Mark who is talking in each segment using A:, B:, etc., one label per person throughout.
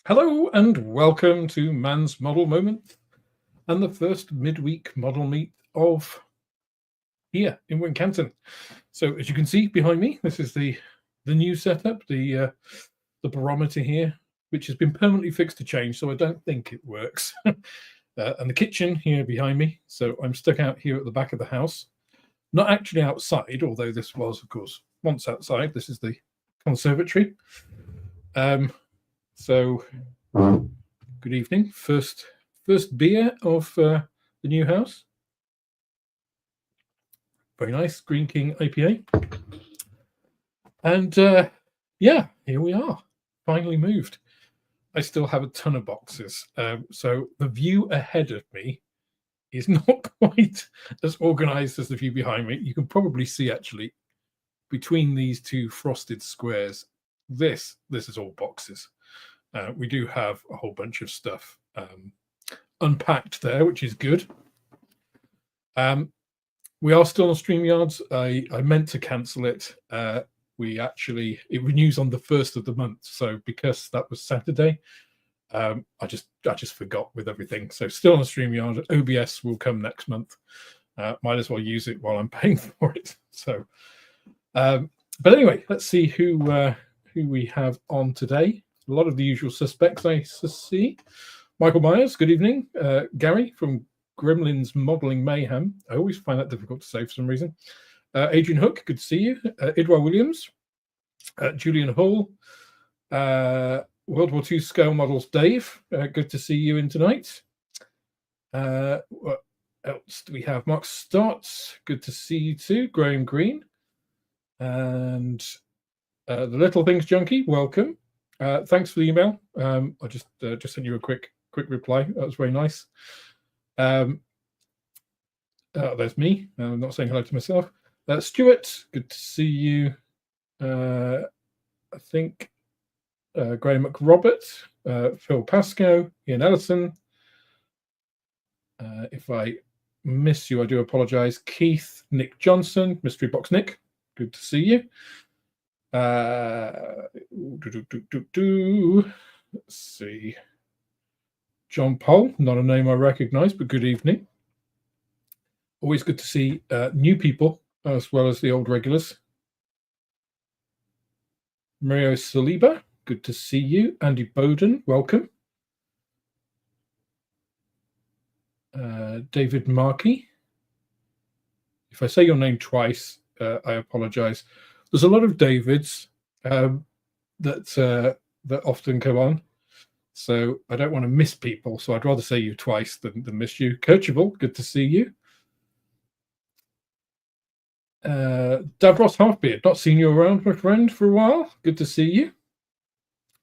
A: Hello and welcome to Man's Model Moment and the first midweek model meet of here in Wincanton. So as you can see behind me, this is the new setup, the barometer here, which has been permanently fixed to change, so I don't think it works. And the kitchen here behind me. So I'm stuck out here at the back of the house, not actually outside, although this was, of course, once outside. This is the conservatory. So good evening. First beer of the new house. Very nice, Green King IPA. And yeah, here we are. Finally moved. I still have a ton of boxes. So the view ahead of me is not quite as organized as the view behind me. You can probably see actually between these two frosted squares, this is all boxes. We do have a whole bunch of stuff unpacked there, which is good. We are still on StreamYards. I meant to cancel it. It renews on the 1st of the month. So because that was Saturday, I just forgot with everything. So still on StreamYard. OBS will come next month. Might as well use it while I'm paying for it. So, but anyway, let's see who we have on today. A lot of the usual suspects I see. Michael Myers, good evening. Gary from Gremlins Modeling Mayhem. I always find that difficult to say for some reason. Adrian Hook, good to see you. Idwar Williams. Julian Hall. World War II Scale Models Dave. Good to see you in tonight. What else do we have? Mark Stotts. Good to see you too. Graham Green. And the Little Things Junkie, welcome. Thanks for the email. I just sent you a quick reply. That was very nice. There's me. I'm not saying hello to myself. Stuart, good to see you. I think Graham McRobert, Phil Pascoe, Ian Ellison. If I miss you, I do apologize. Keith, Nick Johnson, Mystery Box Nick, good to see you. Let's see. John Poll, not a name I recognize, but good evening. Always good to see new people as well as the old regulars. Mario Saliba, good to see you. Andy Bowden, welcome. David Markey. If I say your name twice, I apologize. There's a lot of Davids that often come on, so I don't want to miss people. So I'd rather say you twice than miss you. Coachable, good to see you. Davros Halfbeard, not seen you around, my friend, for a while. Good to see you.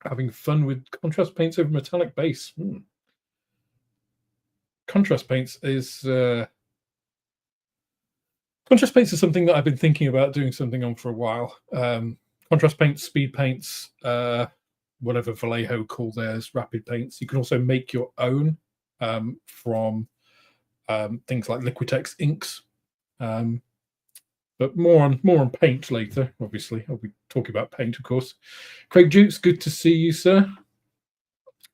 A: Having fun with contrast paints over metallic base. Contrast paints is something that I've been thinking about doing something on for a while. Contrast paints, speed paints, whatever Vallejo call theirs, rapid paints. You can also make your own from things like Liquitex inks. But more on paint later, obviously. I'll be talking about paint, of course. Craig Jukes, good to see you, sir.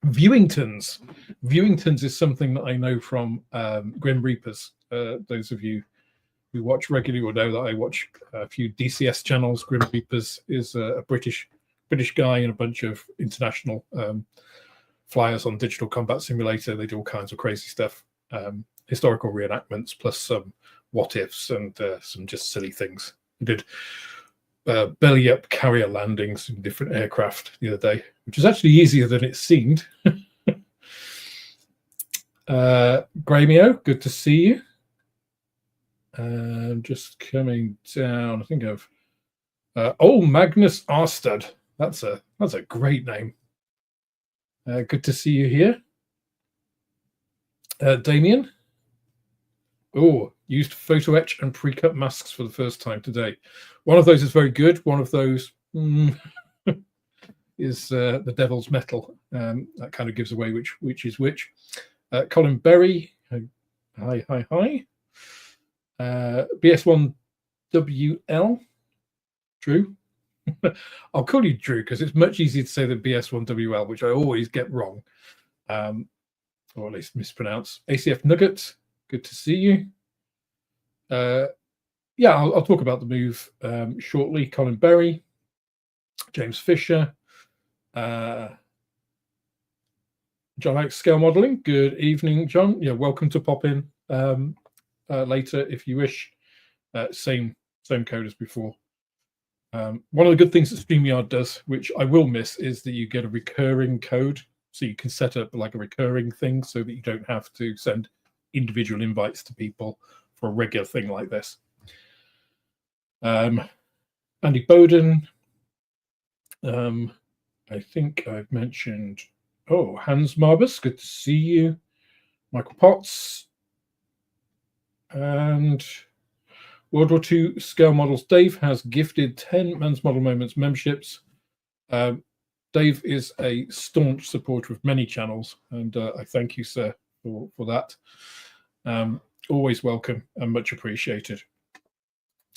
A: Viewingtons. Viewingtons is something that I know from Grim Reapers. Those of you who watch regularly will know that I watch a few DCS channels. Grim Reapers is a British guy and a bunch of international flyers on Digital Combat Simulator. They do all kinds of crazy stuff. Historical reenactments, plus some what-ifs and some just silly things. He did belly-up carrier landings in different aircraft the other day, which is actually easier than it seemed. Gramio, good to see you. Just coming down, I think of Magnus Arstad. That's a great name. Good to see you here. Damien. Used photo etch and pre-cut masks for the first time today. One of those is very good. One of those is the Devil's Metal. That kind of gives away which is which. Colin Berry. Hi. BS1WL. Drew. I'll call you Drew because it's much easier to say than BS1WL, which I always get wrong, or at least mispronounce. ACF Nugget, good to see you. Yeah, I'll talk about the move shortly. Colin Berry, James Fisher, John Alex Scale Modeling. Good evening, John. Yeah, welcome to pop in later if you wish. Same code as before. One of the good things that StreamYard does, which I will miss, is that you get a recurring code. So you can set up like a recurring thing so that you don't have to send individual invites to people for a regular thing like this. Andy Bowden. I think I've mentioned, Hans Marbus, good to see you. Michael Potts. And World War II Scale Models. Dave has gifted 10 Men's Model Moments memberships. Dave is a staunch supporter of many channels, and I thank you, sir, for that. Always welcome and much appreciated.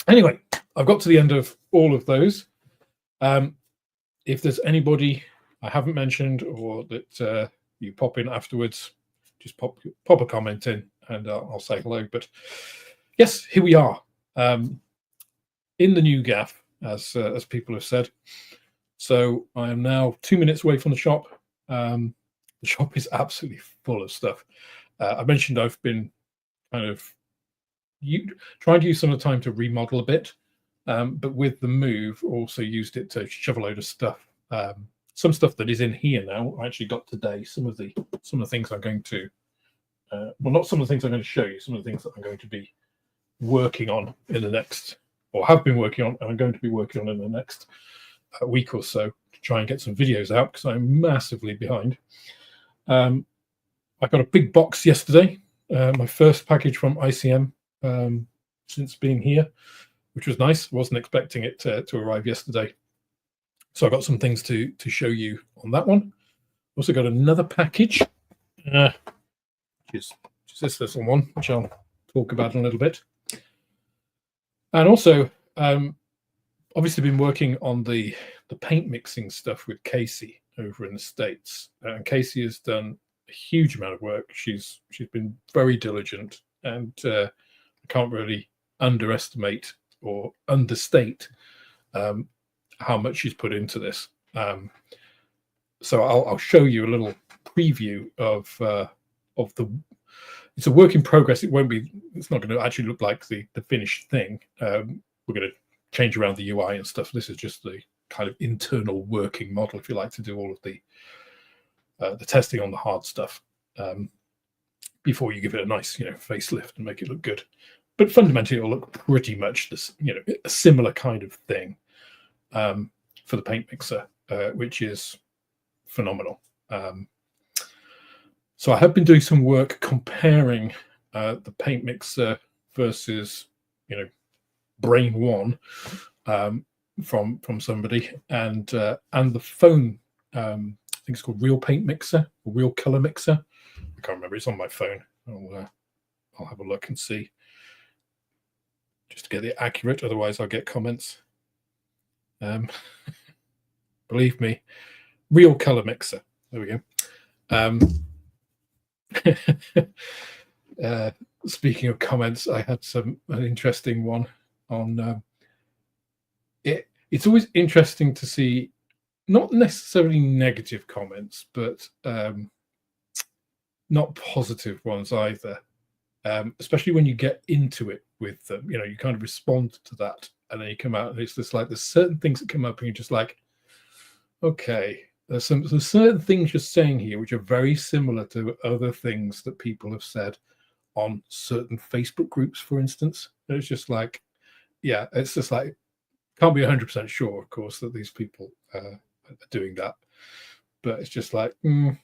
A: Anyway, I've got to the end of all of those. If there's anybody I haven't mentioned or that you pop in afterwards, just pop a comment in and I'll say hello. But yes, here we are in the new gaff, as people have said. So I am now 2 minutes away from the shop. The shop is absolutely full of stuff. I mentioned I've been kind of trying to use some of the time to remodel a bit, but with the move, also used it to shove a load of stuff. Some stuff that is in here now, I actually got today. Some of the things I'm going to, well, not some of the things I'm going to show you. Some of the things that I'm going to be working on in the next, or have been working on, and I'm going to be working on in the next week or so to try and get some videos out because I'm massively behind. I got a big box yesterday, my first package from ICM since being here, which was nice. I wasn't expecting it to arrive yesterday. So I got some things to show you on that one. Also got another package, which is this little one, which I'll talk about in a little bit. And also, obviously been working on the paint mixing stuff with Casey over in the States. And Casey has done a huge amount of work. She's been very diligent, and I can't really underestimate or understate how much she's put into this. So I'll show you a little preview of the. It's a work in progress. It's not going to actually look like the finished thing. We're going to change around the UI and stuff. This is just the kind of internal working model, if you like, to do all of the testing on the hard stuff before you give it a nice, facelift and make it look good. But fundamentally, it'll look pretty much this, a similar kind of thing for the paint mixer, which is phenomenal. So I have been doing some work comparing the paint mixer versus, Brain One from somebody, and the phone. I think it's called Real Paint Mixer or Real Color Mixer. I can't remember. It's on my phone. I'll have a look and see, just to get it accurate. Otherwise, I'll get comments. Believe me, Real Color Mixer. There we go. Speaking of comments, I had an interesting one on it's always interesting to see not necessarily negative comments, but not positive ones either, especially when you get into it with them. You kind of respond to that, and then you come out and it's just like there's certain things that come up and you're just like, okay, there's certain things you're saying here which are very similar to other things that people have said on certain Facebook groups, for instance. And it's just like, yeah, it's just like, can't be 100% sure, of course, that these people are doing that. But it's just like,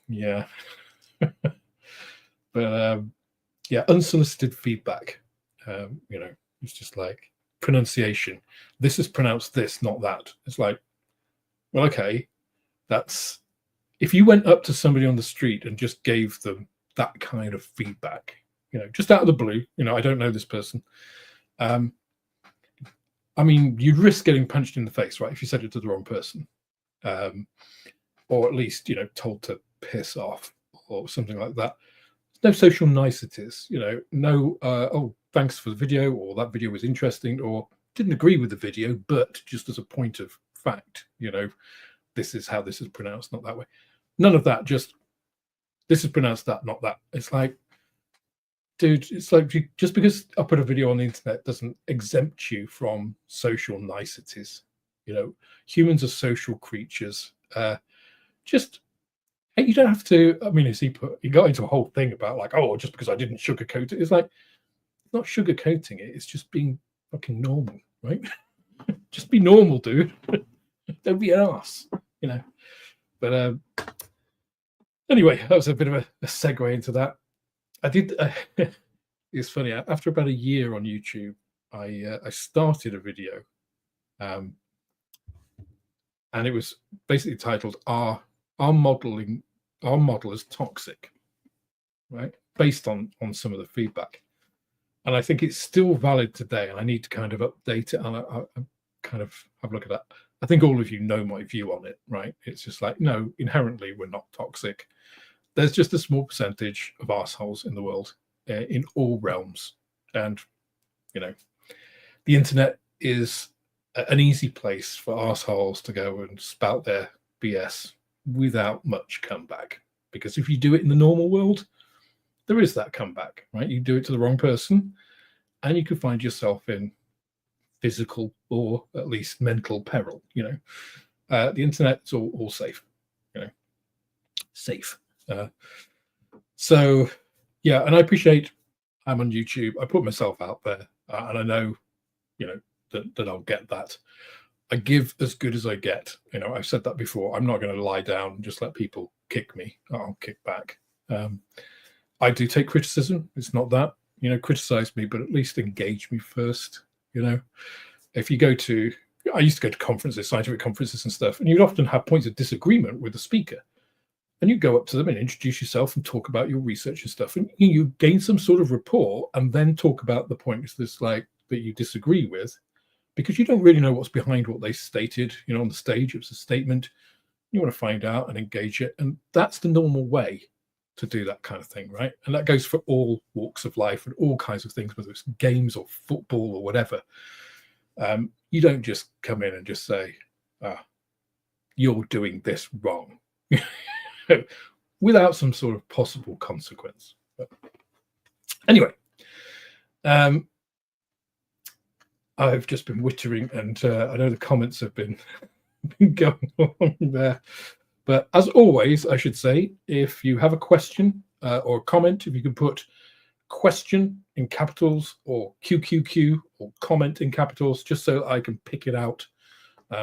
A: yeah. But yeah, unsolicited feedback. It's just like pronunciation. This is pronounced this, not that. It's like, well, okay, that's if you went up to somebody on the street and just gave them that kind of feedback, just out of the blue, I don't know this person. I mean, you'd risk getting punched in the face, right, if you said it to the wrong person, or at least, you know, told to piss off or something like that. No social niceties, you know, no, oh, thanks for the video, or that video was interesting, or didn't agree with the video, but just as a point of fact, you know, this is how this is pronounced, not that way. None of that, just this is pronounced that, not that. It's like, dude, it's like just because I put a video on the internet doesn't exempt you from social niceties. You know, humans are social creatures. Just you don't have to. I mean, he got into a whole thing about like, oh, just because I didn't sugarcoat it. It's like, it's not sugarcoating it. It's just being fucking normal, right? Just be normal, dude. Don't be an ass, you know. But anyway, that was a bit of a segue into that. I did. It's funny. After about a year on YouTube, I started a video, and it was basically titled "Our model is toxic," right? Based on some of the feedback, and I think it's still valid today. And I need to kind of update it, and I kind of have a look at that. I think all of you know my view on it, right? It's just like, no, inherently we're not toxic. There's just a small percentage of arseholes in the world, in all realms. And, you know, the internet is an easy place for arseholes to go and spout their BS without much comeback. Because if you do it in the normal world, there is that comeback, right? You do it to the wrong person, and you could find yourself in physical or at least mental peril, you know. The internet's all safe, you know, safe. So yeah, and I appreciate I'm on YouTube. I put myself out there, and I know, you know, that I'll get that. I give as good as I get. You know, I've said that before. I'm not going to lie down and just let people kick me. I'll kick back. I do take criticism. It's not that, you know, criticize me, but at least engage me first. You know, if you go to, I used to go to conferences, scientific conferences and stuff, and you'd often have points of disagreement with the speaker. And you go up to them and introduce yourself and talk about your research and stuff, and you gain some sort of rapport, and then talk about the points that's like that you disagree with, because you don't really know what's behind what they stated. You know, on the stage, it was a statement. You want to find out and engage it, and that's the normal way to do that kind of thing, right? And that goes for all walks of life and all kinds of things, whether it's games or football or whatever. You don't just come in and just say, you're doing this wrong, without some sort of possible consequence. But anyway, I've just been wittering, and I know the comments have been going on there. But as always, I should say, if you have a question or a comment, if you can put question in capitals or QQQ or comment in capitals, just so I can pick it out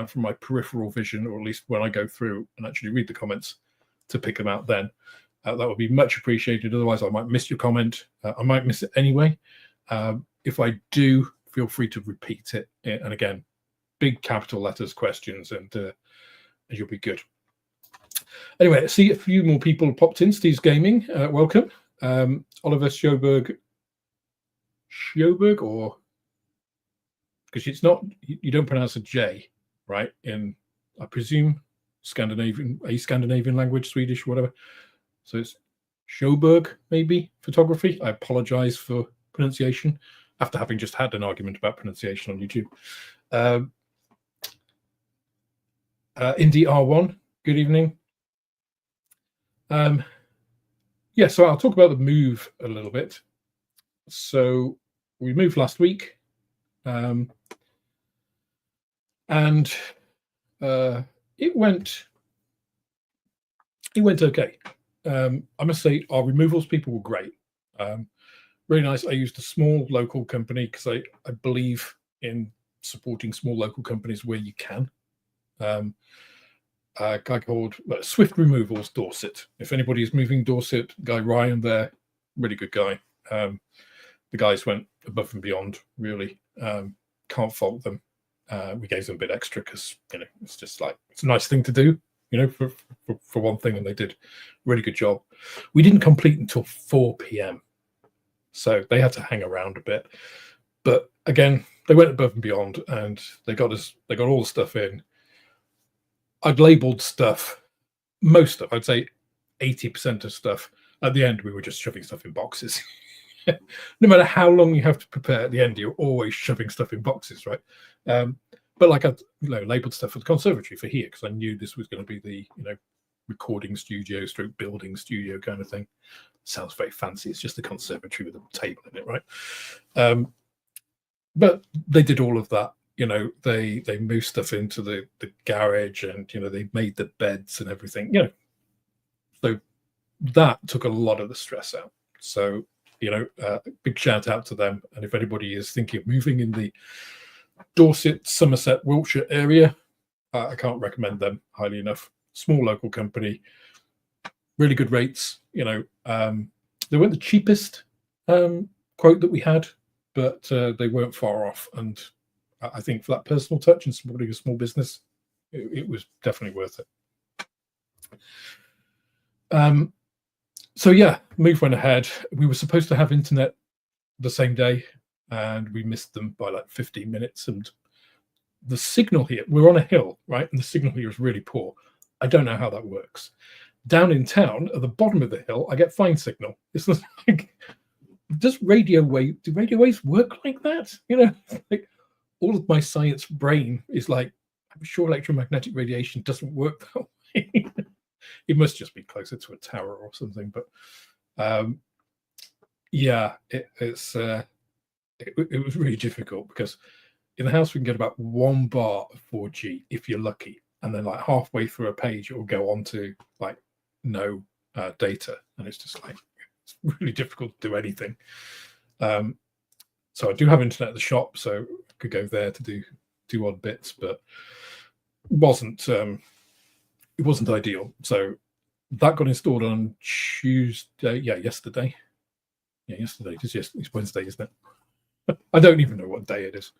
A: from my peripheral vision, or at least when I go through and actually read the comments, to pick them out then. That would be much appreciated. Otherwise, I might miss your comment. I might miss it anyway. If I do, feel free to repeat it. And again, big capital letters questions, and you'll be good. Anyway, I see a few more people popped in. Steve's Gaming, welcome. Oliver Schoberg, or because it's not, you don't pronounce a J, right? In, I presume, Scandinavian language, Swedish, whatever. So it's Schoberg, maybe, photography. I apologize for pronunciation after having just had an argument about pronunciation on YouTube. Indy R1, good evening. Yeah, so I'll talk about the move a little bit. So we moved last week, and it went okay. I must say our removals people were great. Really nice. I used a small local company because I believe in supporting small local companies where you can. A guy called Swift Removals Dorset. If anybody is moving Dorset, guy Ryan there, really good guy. The guys went above and beyond, really. Can't fault them. We gave them a bit extra because, you know, it's just like, it's a nice thing to do, you know, for one thing, and they did a really good job. We didn't complete until 4 p.m. So they had to hang around a bit. But again, they went above and beyond, and they got all the stuff in. I'd labelled stuff, most stuff, I'd say 80% of stuff. At the end, we were just shoving stuff in boxes. No matter how long you have to prepare, at the end, you're always shoving stuff in boxes, right? But like I labelled stuff for the conservatory for here, because I knew this was going to be the recording studio stroke building studio kind of thing. Sounds very fancy. It's just a conservatory with a table in it, right? But they did all of that. They moved stuff into the garage, and they made the beds and everything. So that took a lot of the stress out. So big shout out to them. And if anybody is thinking of moving in the Dorset, Somerset, Wiltshire area, I can't recommend them highly enough. Small local company, really good rates. They weren't the cheapest quote that we had, but they weren't far off. And I think for that personal touch and supporting a small business, it was definitely worth it. So yeah, move went ahead. We were supposed to have internet the same day, and we missed them by like 15 minutes. And the signal here, we're on a hill, right? And the signal here is really poor. I don't know how that works. Down in town, at the bottom of the hill, I get fine signal. It's like, do radio waves work like that? Like all of my science brain is like, I'm sure electromagnetic radiation doesn't work that way. It must just be closer to a tower or something. But yeah, it was really difficult, because in the house we can get about 1 bar of 4G if you're lucky, and then like halfway through a page it will go on to like no data, and it's just like it's really difficult to do anything. So I do have internet at the shop, so I could go there to do odd bits, but it wasn't ideal. So that got installed on Tuesday. Yeah, yesterday. Yeah, yesterday. It's Wednesday, isn't it? I don't even know what day it is.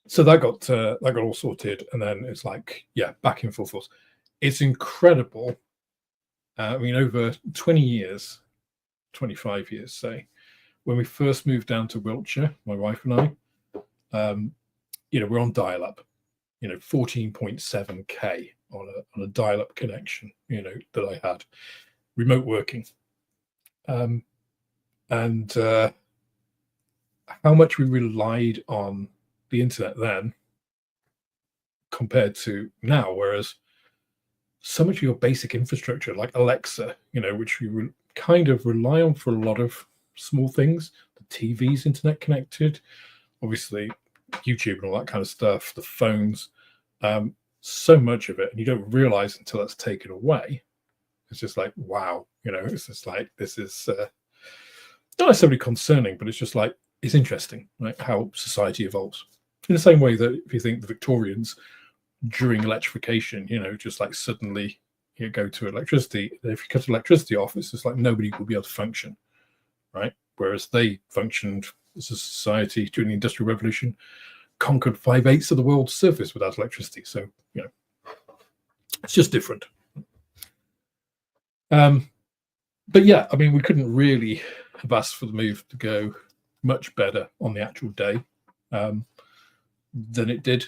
A: So that got all sorted, and then it's like, yeah, back in full force. It's incredible. I mean, over 20 years, 25 years, say, when we first moved down to Wiltshire, my wife and I, we're on dial-up. 14.7K on a dial-up connection, that I had, remote working, and how much we relied on the internet then compared to now. Whereas so much of your basic infrastructure, like Alexa, which we kind of rely on for a lot of small things, the TV's internet connected, obviously YouTube and all that kind of stuff, the phones, so much of it, and you don't realize until that's taken away. It's just like, wow, it's just like, this is not necessarily concerning, but it's just like, it's interesting, right, how society evolves. In the same way that if you think the Victorians during electrification, just like suddenly you go to electricity, if you cut electricity off, it's just like nobody will be able to function, right? Whereas they functioned as a society during the Industrial Revolution, conquered 5/8 of the world's surface without electricity. So, it's just different. But yeah, I mean, we couldn't really have asked for the move to go much better on the actual day than it did.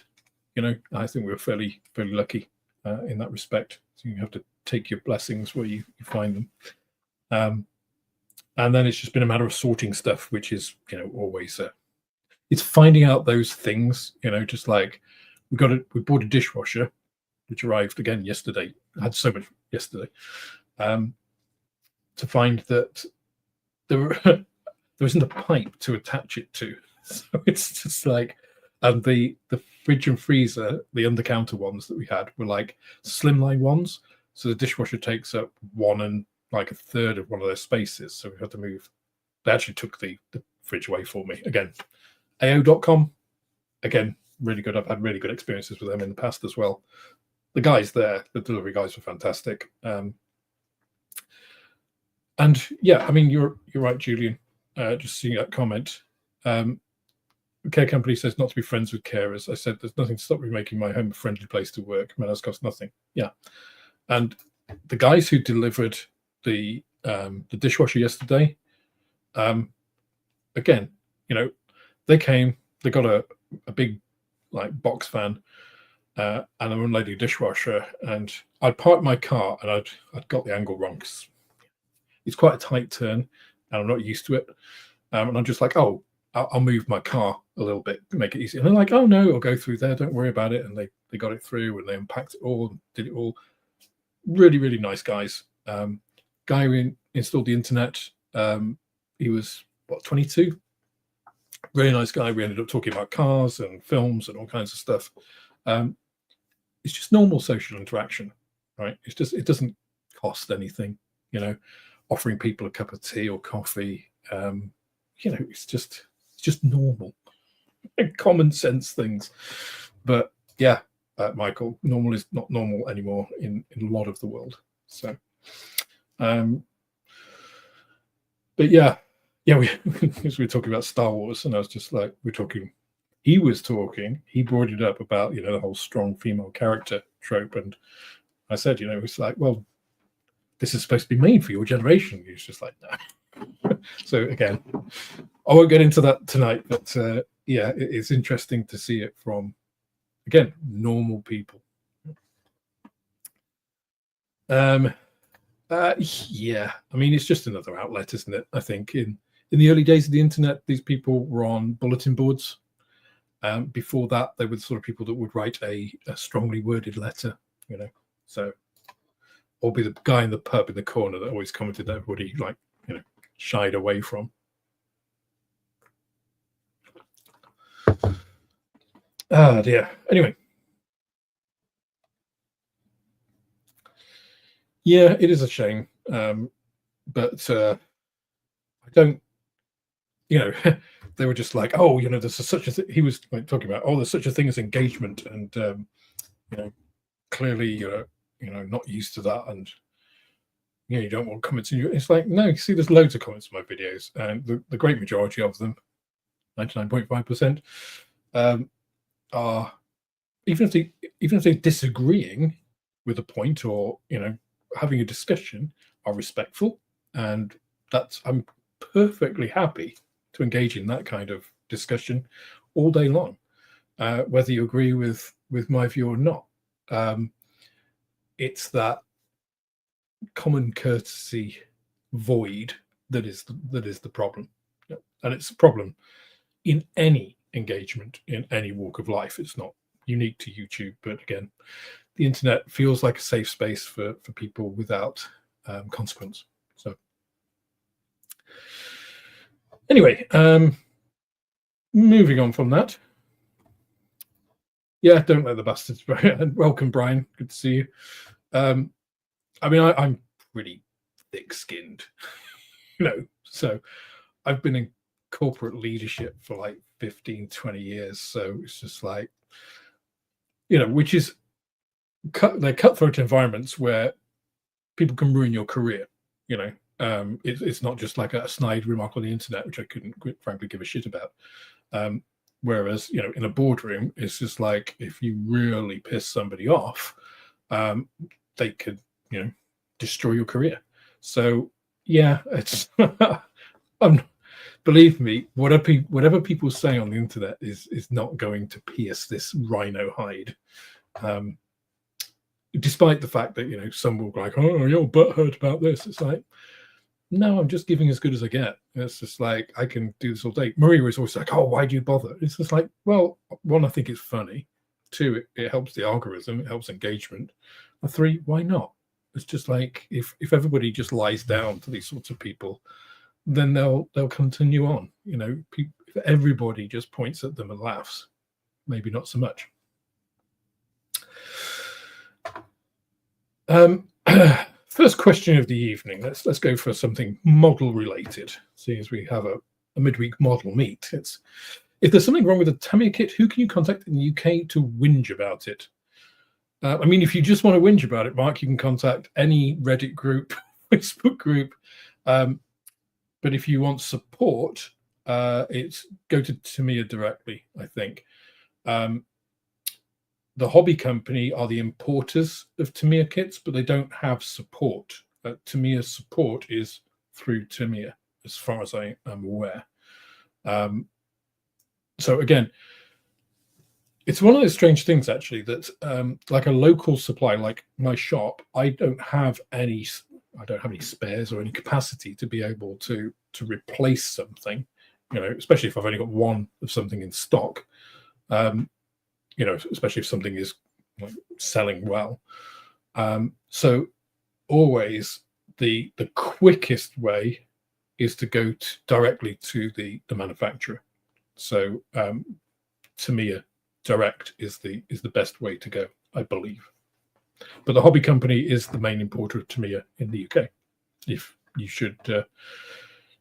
A: I think we were fairly lucky in that respect. So you have to take your blessings where you find them. And then it's just been a matter of sorting stuff, which is, always it's finding out those things, just like we bought a dishwasher, which arrived again yesterday. I had so much yesterday, to find that there isn't a pipe to attach it to. So it's just like, and the fridge and freezer, the under-counter ones that we had were like slimline ones. So the dishwasher takes up 1 1/3 of one of those spaces. So we had to move. They actually took the fridge away for me. Again, AO.com, again, really good. I've had really good experiences with them in the past as well. The guys there, the delivery guys, were fantastic. And yeah, I mean, you're right, Julian. Just seeing that comment. Care company says not to be friends with carers. I said there's nothing to stop me making my home a friendly place to work. Manners cost nothing. Yeah, and the guys who delivered the dishwasher yesterday, again, they came, they got a big like box fan and an unloaded dishwasher, and I'd parked my car and I'd got the angle wrong because it's quite a tight turn and I'm not used to it. And I'm just like, oh, I'll move my car a little bit to make it easy. And they're like, oh no, it'll go through there. Don't worry about it. And they got it through and they unpacked it all, and did it all. Really, really nice guys. Guy who installed the internet, he was, what, 22? Really nice guy. We ended up talking about cars and films and all kinds of stuff. It's just normal social interaction, right? It's just, it doesn't cost anything, offering people a cup of tea or coffee. It's just normal, common sense things. But yeah, Michael, normal is not normal anymore in a lot of the world. So, but yeah, we were talking about Star Wars, and I was just like, he brought it up about, the whole strong female character trope. And I said, it's like, well, this is supposed to be made for your generation. He was just like, no. So again, I won't get into that tonight, but yeah, it's interesting to see it from, again, normal people. Yeah, I mean, it's just another outlet, isn't it? I think in the early days of the internet, these people were on bulletin boards. Before that, they were the sort of people that would write a strongly worded letter, so, or be the guy in the pub in the corner that always commented that everybody shied away from. Ah, dear. Anyway, yeah, it is a shame, but I don't. They were just like, oh, there's such a thing. He was talking about, oh, there's such a thing as engagement, and clearly you're not used to that, and you don't want comments in your. It's like, no, you see, there's loads of comments in my videos, and the great majority of them, 99.5%, are even if they're disagreeing with a point or having a discussion, are respectful, and I'm perfectly happy to engage in that kind of discussion all day long, whether you agree with my view or not. It's that common courtesy void that is the problem, and it's a problem in any engagement in any walk of life. It's not unique to YouTube, but again, the internet feels like a safe space for people without consequence. So anyway, moving on from that. Yeah, don't let the bastards. Welcome, Brian. Good to see you. I mean, I'm pretty thick-skinned, so I've been in corporate leadership for like 15, 20 years. So it's just like, which is they're cutthroat environments where people can ruin your career. It's not just like a snide remark on the internet, which I couldn't frankly give a shit about. Whereas, in a boardroom, it's just like, if you really piss somebody off, they could, destroy your career. So yeah, it's believe me, whatever people say on the internet is not going to pierce this rhino hide. Despite the fact that some will be like, oh, you're butthurt about this. It's like, no, I'm just giving as good as I get. It's just like, I can do this all day. Maria was always like, oh, why do you bother? It's just like, well, one, I think it's funny. Two, it helps the algorithm, it helps engagement. And three, why not? It's just like, if everybody just lies down to these sorts of people, then they'll continue on. If everybody just points at them and laughs, maybe not so much. First question of the evening. Let's go for something model related. Seeing as we have a midweek model meet, it's, if there's something wrong with a Tamiya kit, who can you contact in the UK to whinge about it? I mean, if you just want to whinge about it, Mark, you can contact any Reddit group, Facebook group. But if you want support, it's go to Tamiya directly, I think. The hobby company are the importers of Tamiya kits, but they don't have support. Tamiya support is through Tamiya, as far as I am aware. So again, it's one of those strange things actually that like a local supply, like my shop, I don't have any spares or any capacity to be able to replace something, especially if I've only got one of something in stock, especially if something is like selling well. So always the quickest way is to go directly to the manufacturer. So Tamiya direct is the best way to go, I believe. But the hobby company is the main importer of Tamiya in the UK. If you should,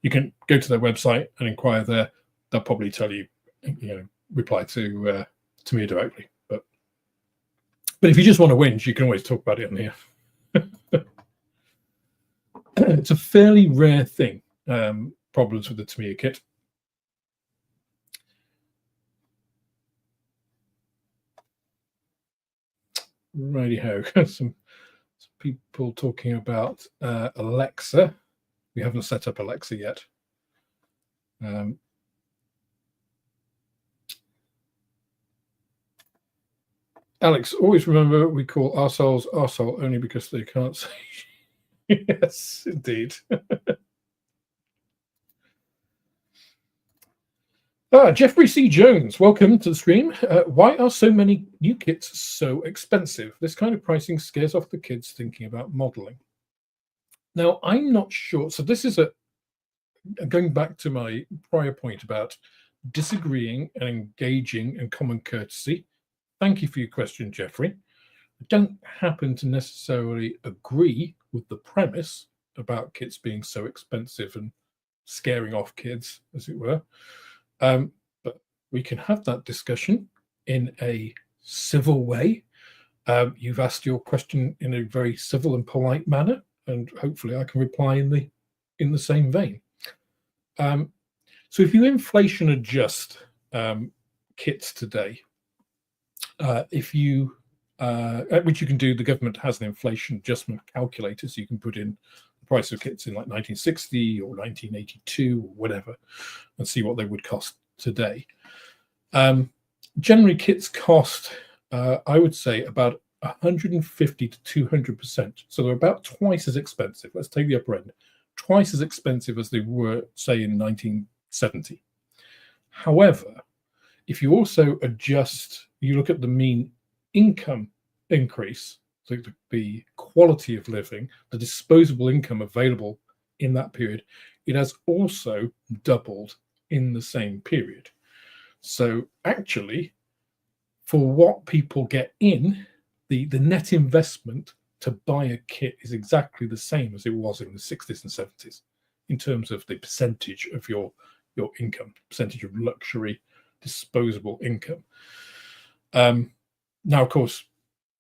A: you can go to their website and inquire there. They'll probably tell you, reply to Tamiya directly. But if you just want to whinge, you can always talk about it on here. It's a fairly rare thing, problems with the Tamiya kit. Righty-ho. Some people talking about Alexa. We haven't set up Alexa yet. Alex, always remember we call ourselves arsehole only because they can't say. Yes, indeed. Jeffrey C. Jones, welcome to the stream. Why are so many new kits so expensive? This kind of pricing scares off the kids thinking about modeling. Now, I'm not sure. So this is going back to my prior point about disagreeing and engaging and common courtesy. Thank you for your question, Jeffrey. I don't happen to necessarily agree with the premise about kits being so expensive and scaring off kids, as it were. But we can have that discussion in a civil way. You've asked your question in a very civil and polite manner, and hopefully I can reply in the same vein. So if you inflation adjust kits today, which you can do, the government has an inflation adjustment calculator, so you can put in the price of kits in like 1960 or 1982 or whatever, and see what they would cost today. Generally, kits cost, I would say, about 150 to 200%. So they're about twice as expensive. Let's take the upper end. Twice as expensive as they were, say, in 1970. However, if you also adjust, you look at the mean income increase, so the quality of living, the disposable income available in that period, it has also doubled in the same period. So actually, for what people get in, the net investment to buy a kit is exactly the same as it was in the 60s and 70s in terms of the percentage of your income, percentage of luxury disposable income. Now, of course,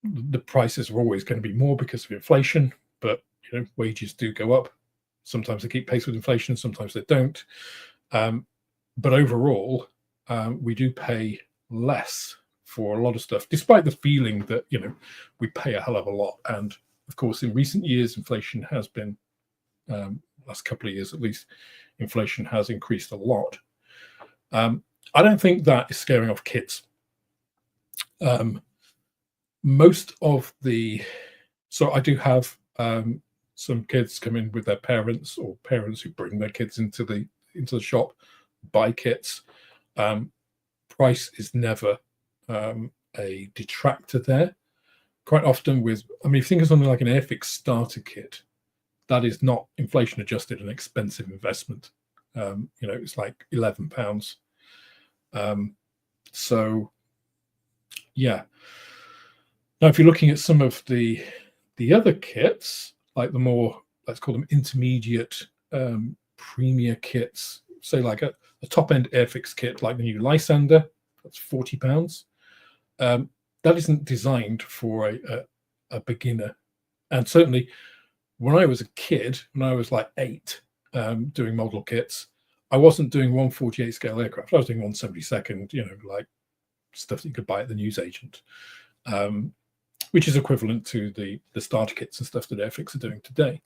A: the prices are always going to be more because of inflation, but wages do go up. Sometimes they keep pace with inflation, sometimes they don't. But overall, we do pay less for a lot of stuff, despite the feeling that we pay a hell of a lot. And of course, in recent years, inflation has been, last couple of years at least, inflation has increased a lot. I don't think that is scaring off kids. Most of so I do have some kids come in with their parents, or parents who bring their kids into the shop, buy kits. Price is never a detractor there. Quite often if you think of something like an airfix starter kit, that is not inflation adjusted an expensive investment. It's like £11. So yeah. Now, if you're looking at some of the other kits, like the more, let's call them intermediate premier kits, say like a top-end airfix kit like the new Licensor, that's £40. That isn't designed for a beginner. And certainly when I was a kid, when I was like 8, doing model kits, I wasn't doing 1/48 scale aircraft. I was doing 1/72, like stuff that you could buy at the newsagent, which is equivalent to the starter kits and stuff that airfix are doing today.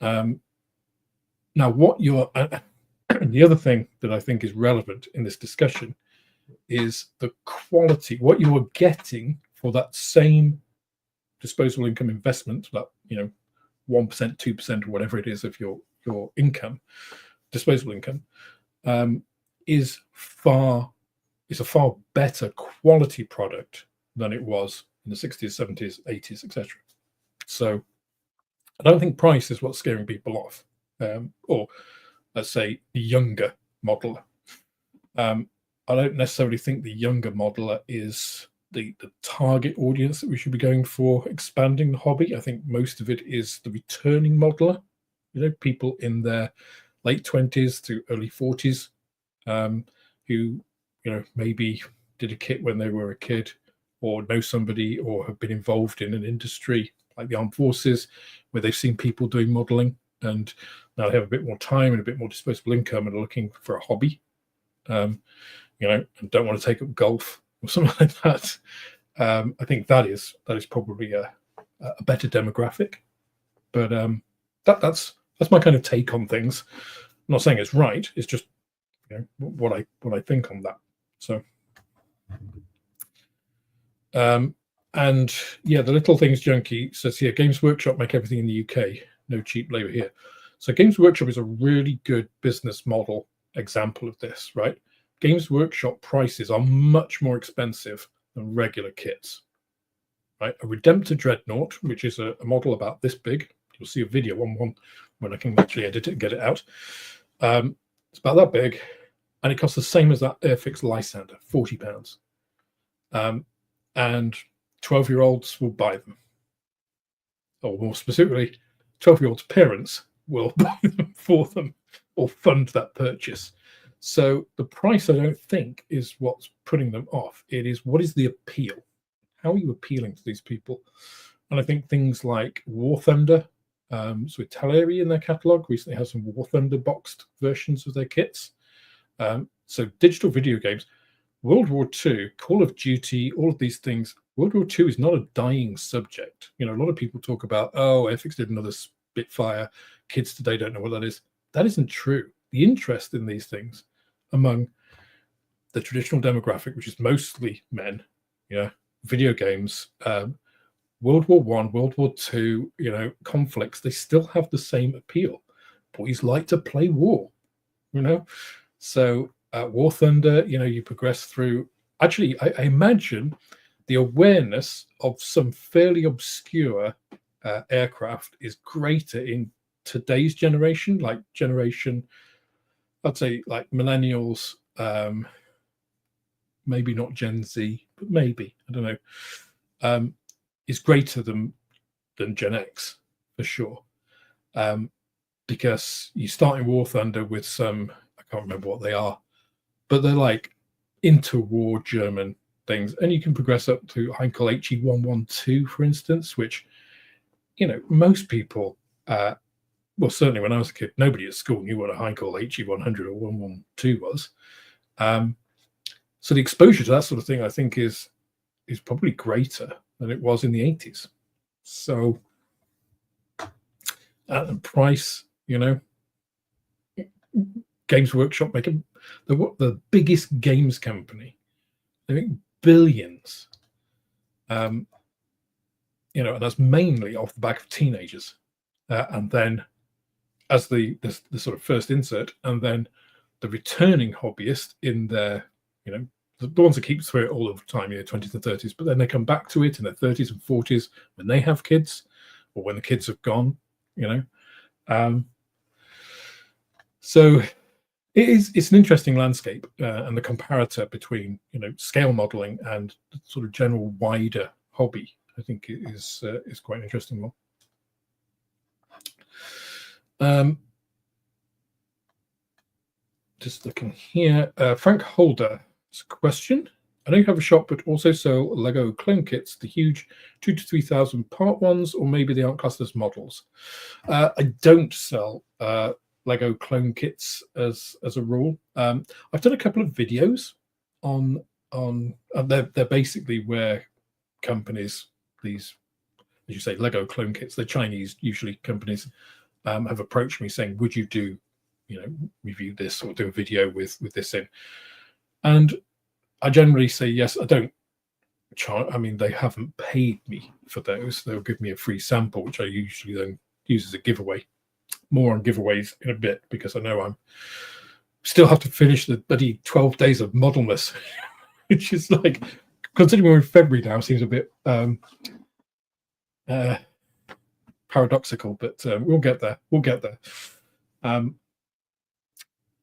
A: Now, the other thing that I think is relevant in this discussion is the quality, what you are getting for that same disposable income investment, that 1%, 2%, or whatever it is of your income, disposable income, is a far better quality product than it was in the 60s, 70s, 80s, etc. So I don't think price is what's scaring people off, or let's say the younger modeler. I don't necessarily think the younger modeler is the target audience that we should be going for expanding the hobby. I think most of it is the returning modeler, people in their late 20s to early 40s, who maybe did a kit when they were a kid, or know somebody, or have been involved in an industry like the armed forces where they've seen people doing modeling, and now they have a bit more time and a bit more disposable income and are looking for a hobby, and don't want to take up golf or something like that. I think that is probably a better demographic. But that's my kind of take on things. I'm not saying it's right. It's just what I think on that. So, and yeah, the Little Things Junkie says here, Games Workshop make everything in the UK. No cheap labor here. So Games Workshop is a really good business model example of this, right? Games Workshop prices are much more expensive than regular kits, right? A Redemptor Dreadnought, which is a model about this big. You'll see a video on one when I can actually edit it and get it out. It's about that big, and it costs the same as that Airfix Lysander, £40. And 12-year-olds will buy them. Or more specifically, 12-year-olds' parents will buy them for them or fund that purchase. So the price, I don't think, is what's putting them off. It is, what is the appeal? How are you appealing to these people? And I think things like War Thunder, so Teleri in their catalogue recently has some War Thunder boxed versions of their kits. So digital video games, World War II, Call of Duty, all of these things. World War II is not a dying subject. A lot of people talk about, oh, Airfix did another Spitfire. Kids today don't know what that is. That isn't true. The interest in these things among the traditional demographic, which is mostly men, video games, World War I, World War II, conflicts, they still have the same appeal. Boys like to play war, So War Thunder, you progress through. Actually, I imagine the awareness of some fairly obscure aircraft is greater in today's generation, I'd say like millennials, maybe not Gen Z, but maybe, I don't know, is greater than Gen X for sure. Because you start in War Thunder with some, I can't remember what they are, but they're like interwar German things, and you can progress up to Heinkel HE112, for instance, which most people, well, certainly when I was a kid, nobody at school knew what a Heinkel HE100 or 112 was. So the exposure to that sort of thing, I think, is probably greater than it was in the 80s. So and price, Games Workshop make the biggest games company. They make billions, and that's mainly off the back of teenagers, and then as the sort of first insert, and then the returning hobbyist in their, the ones that keep through it all of the time, 20s and 30s, but then they come back to it in their 30s and 40s when they have kids, or when the kids have gone, So it's an interesting landscape, and the comparator between scale modeling and the sort of general wider hobby, I think, is quite an interesting one. Just looking here, Frank Holder's question. I know you have a shop, but also sell Lego clone kits, the huge 2,000 to 3,000 part ones, or maybe they aren't classed as models. I don't sell Lego clone kits as a rule. I've done a couple of videos on they're basically where companies, these, as you say, Lego clone kits, they're Chinese usually companies, have approached me saying, would you do review this or do a video with this in? And I generally say yes. I don't charge. I mean, they haven't paid me for those. They'll give me a free sample, which I usually then use as a giveaway. More on giveaways in a bit, because I know I'm still have to finish the bloody 12 days of modelness, which is like, considering we're in February now, seems a bit paradoxical, but we'll get there. We'll get there.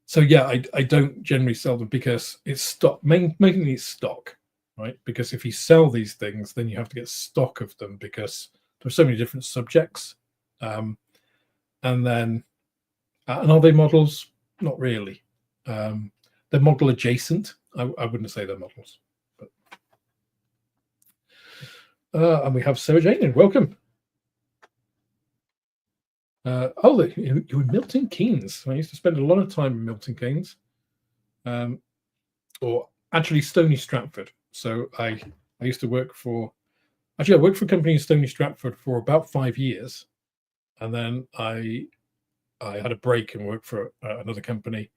A: So yeah, I don't generally sell them because it's stock, mainly it's stock, right? Because if you sell these things, then you have to get stock of them, because there's so many different subjects. And then, and are they models? Not really. They're model adjacent. I wouldn't say they're models. But, and we have Sarah Jane in. Welcome. Oh, you're in Milton Keynes. I used to spend a lot of time in Milton Keynes, or actually Stony Stratford. So I used to work for, actually I worked for a company in Stony Stratford for about 5 years, and then I had a break and worked for another company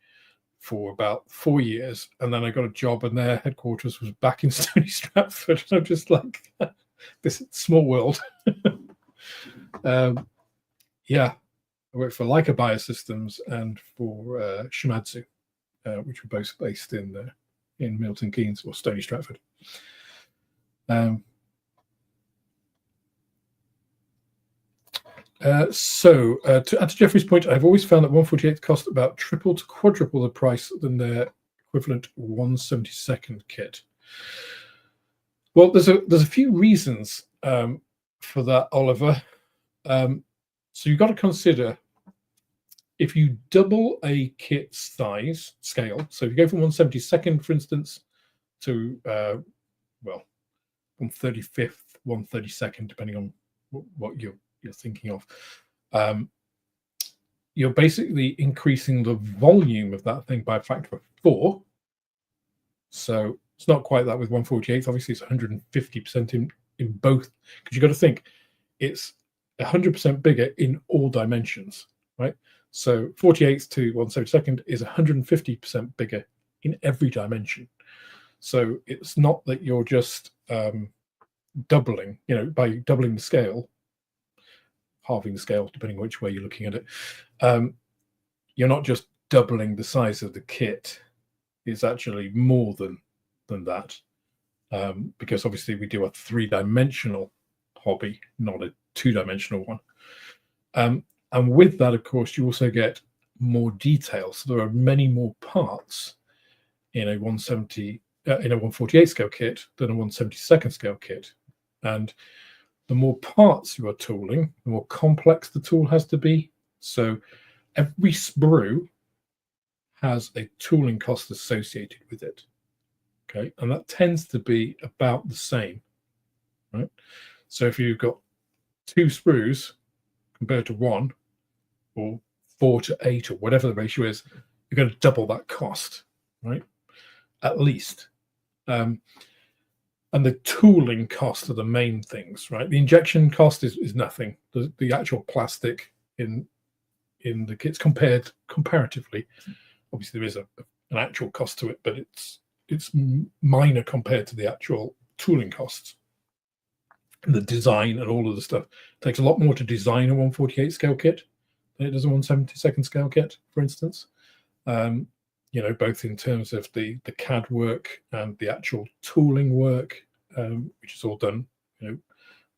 A: for about 4 years, and then I got a job, and their headquarters was back in Stony Stratford. And I'm just like, this small world. Yeah, I worked for Lacore Biosystems and for Shimadzu, which were both based in Milton Keynes or Stony Stratford. So to add to Jeffrey's point, I've always found that 148 cost about triple to quadruple the price than their equivalent 172nd kit. Well, there's a few reasons for that, Oliver. So you've got to consider, if you double a kit size scale, so if you go from 172nd, for instance, to well, 135th, 132nd, depending on what you're thinking of, you're basically increasing the volume of that thing by a factor of 4. So it's not quite that with 148. Obviously, it's 150% in both, because you've got to think it's 100% bigger in all dimensions, right? So 48th to 172nd is 150% bigger in every dimension. So it's not that you're just doubling, by doubling the scale, halving the scale, depending which way you're looking at it. You're not just doubling the size of the kit. It's actually more than that, because obviously we do a 3-dimensional hobby, not a 2-dimensional one. And with that, of course, you also get more detail. So there are many more parts in a 148 scale kit than a 172nd scale kit. And the more parts you are tooling, the more complex the tool has to be. So every sprue has a tooling cost associated with it. Okay, and that tends to be about the same, right? So if you've got 2 sprues compared to 1, or 4 to 8, or whatever the ratio is, you're going to double that cost, right? At least. And the tooling cost are the main things, right? The injection cost is nothing. The actual plastic in the kits comparatively, obviously there is an actual cost to it, but it's minor compared to the actual tooling costs. And the design and all of the stuff. It takes a lot more to design a 148 scale kit than it does a 172nd scale kit, for instance. Both in terms of the CAD work and the actual tooling work, which is all done,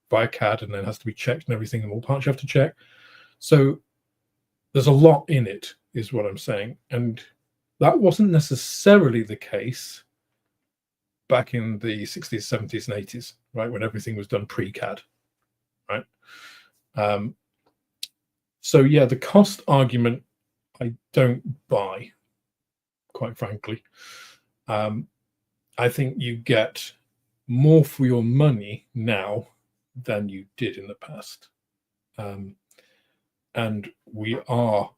A: via CAD, and then has to be checked and everything, and all parts you have to check. So there's a lot in it, is what I'm saying. And that wasn't necessarily the case back in the 60s, 70s, and 80s, right, when everything was done pre-CAD, right? So yeah, the cost argument I don't buy, quite frankly. I think you get more for your money now than you did in the past. And we are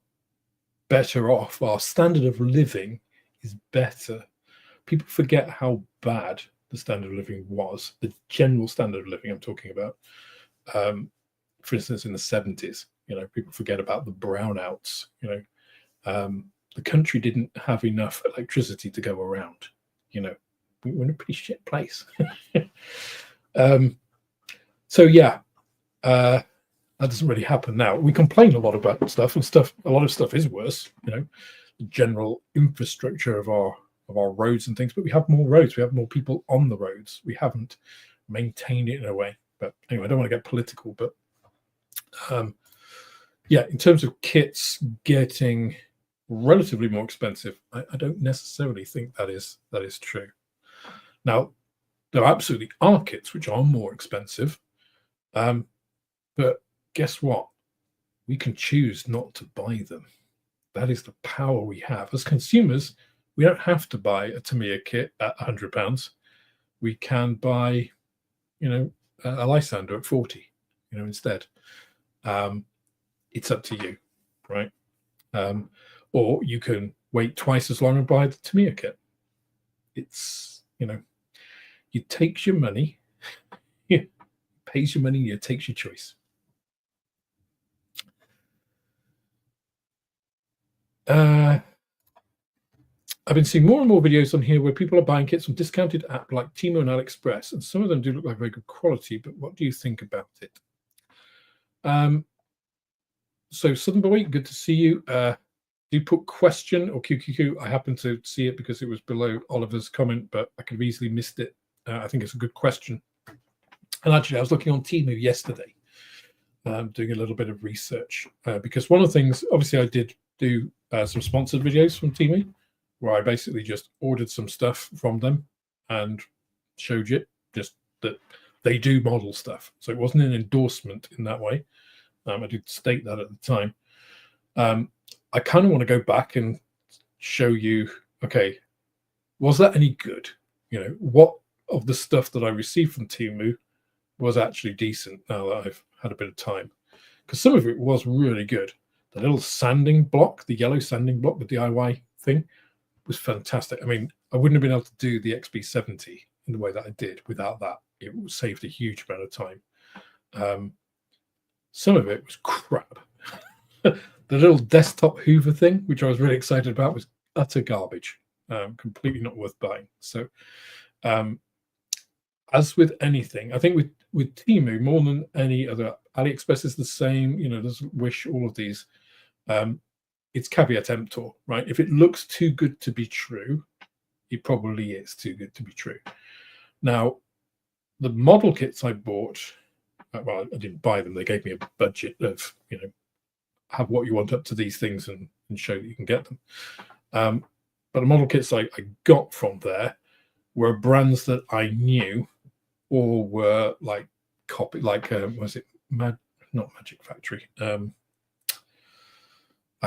A: better off. Our standard of living is better. People forget how bad the standard of living was, the general standard of living I'm talking about. For instance, in the 70s, people forget about the brownouts. The country didn't have enough electricity to go around. we're in a pretty shit place. So yeah, that doesn't really happen now. We complain a lot about stuff, and a lot of stuff is worse, the general infrastructure of our roads and things, but we have more roads, we have more people on the roads. We haven't maintained it in a way. But anyway, I don't want to get political, but yeah, in terms of kits getting relatively more expensive, I don't necessarily think that is true. Now, there absolutely are kits which are more expensive, but guess what? We can choose not to buy them. That is the power we have as consumers. We don't have to buy a Tamiya kit at £100. We can buy, a Licensor at 40, instead. It's up to you, right? Or you can wait twice as long and buy the Tamiya kit. It's, you takes your money, pays your money, you takes your choice. I've been seeing more and more videos on here where people are buying kits from discounted app like Temu and AliExpress, and some of them do look like very good quality, but what do you think about it? So Southern Boy, good to see you. Do put question or QQQ. I happened to see it because it was below Oliver's comment, but I could have easily missed it. I think it's a good question. And actually, I was looking on Temu yesterday, doing a little bit of research, because one of the things, obviously, I did do some sponsored videos from Temu, where I basically just ordered some stuff from them and showed you just that they do model stuff. So it wasn't an endorsement in that way. I did state that at the time. I kind of want to go back and show you, okay, was that any good? What of the stuff that I received from Temu was actually decent now that I've had a bit of time? Because some of it was really good. The little sanding block, the yellow sanding block, the DIY thing, was fantastic. I mean, I wouldn't have been able to do the XB70 in the way that I did without that. It saved a huge amount of time. Some of it was crap. The little desktop Hoover thing, which I was really excited about, was utter garbage. Completely not worth buying. So, as with anything, I think with Temu, more than any other, AliExpress is the same. There's Wish, all of these. It's caveat emptor, right? If it looks too good to be true, it probably is too good to be true. Now, the model kits I bought, well, I didn't buy them. They gave me a budget of, have what you want up to these things and show that you can get them. But the model kits I got from there were brands that I knew or were like copy, like was it not Magic Factory? I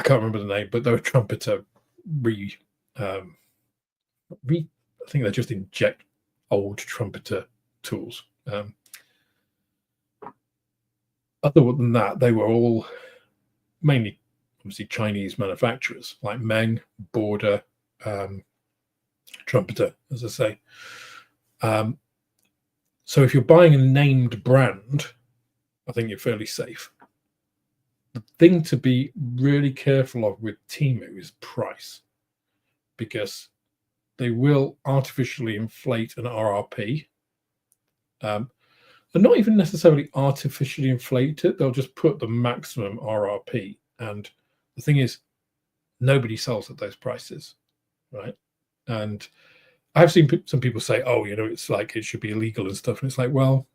A: can't remember the name, but they were Trumpeter I think they just inject old Trumpeter tools. Other than that, they were all mainly obviously Chinese manufacturers like Meng, Border, Trumpeter, as I say. So if you're buying a named brand, I think you're fairly safe. The thing to be really careful of with Temu is price, because they will artificially inflate an RRP. And not even necessarily artificially inflate it. They'll just put the maximum RRP. And the thing is, nobody sells at those prices, right? And I've seen some people say, oh, it's like it should be illegal and stuff. And it's like, well,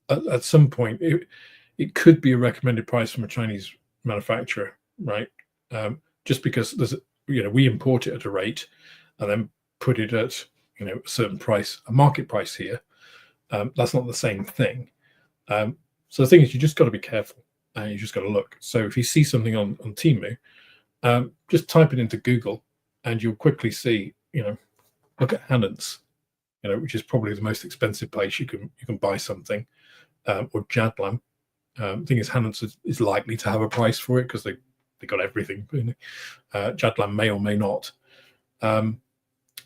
A: at some point, it could be a recommended price from a Chinese manufacturer, right? Just because there's, we import it at a rate and then put it at, a certain price, a market price here. That's not the same thing. So the thing is, you just got to be careful and you just got to look. So if you see something on Temu, just type it into Google and you'll quickly see, look at Hannon's, which is probably the most expensive place you can buy something, or Jadlam. The thing is, Hannon's is likely to have a price for it because they got everything. Jadlam may or may not.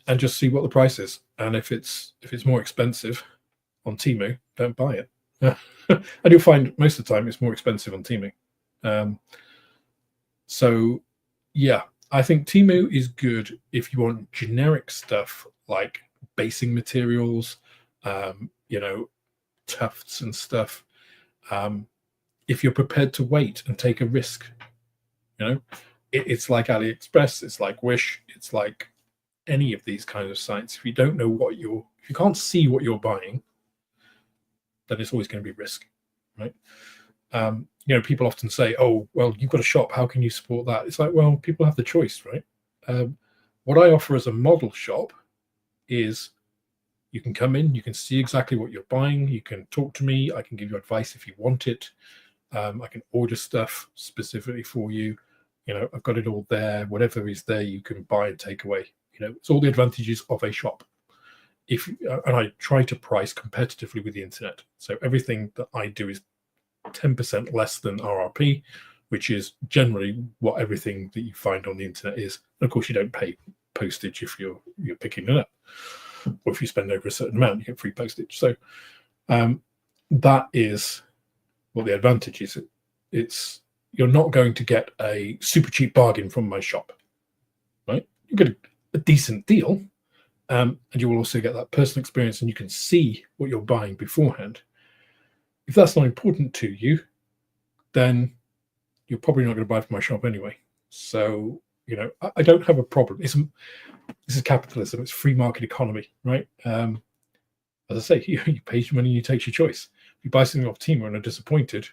A: And just see what the price is. And if it's more expensive on Temu, don't buy it. And you'll find most of the time it's more expensive on Temu. So yeah, I think Temu is good if you want generic stuff like basing materials, you know, tufts and stuff. If you're prepared to wait and take a risk, you know, it's like AliExpress, it's like Wish, it's like any of these kinds of sites. If you don't know what if you can't see what you're buying, then it's always going to be risk, right? You know, people often say, "Oh, well, you've got a shop. How can you support that?" It's like, well, people have the choice, right? What I offer as a model shop is you can come in, you can see exactly what you're buying, you can talk to me, I can give you advice if you want it. I can order stuff specifically for you. You know, I've got it all there. Whatever is there, you can buy and take away. You know, it's all the advantages of a shop. And I try to price competitively with the internet. So everything that I do is 10% less than RRP, which is generally what everything that you find on the internet is. And of course, you don't pay postage if you're picking it up, or if you spend over a certain amount, you get free postage. So that is what the advantage is. You're not going to get a super cheap bargain from my shop, right? You get a decent deal, and you will also get that personal experience, and you can see what you're buying beforehand. If that's not important to you, then you're probably not going to buy from my shop anyway. So, you know, I don't have a problem. This is capitalism. It's free market economy, right? As I say, you pay your money, you take your choice. If you buy something off Temu and are disappointed,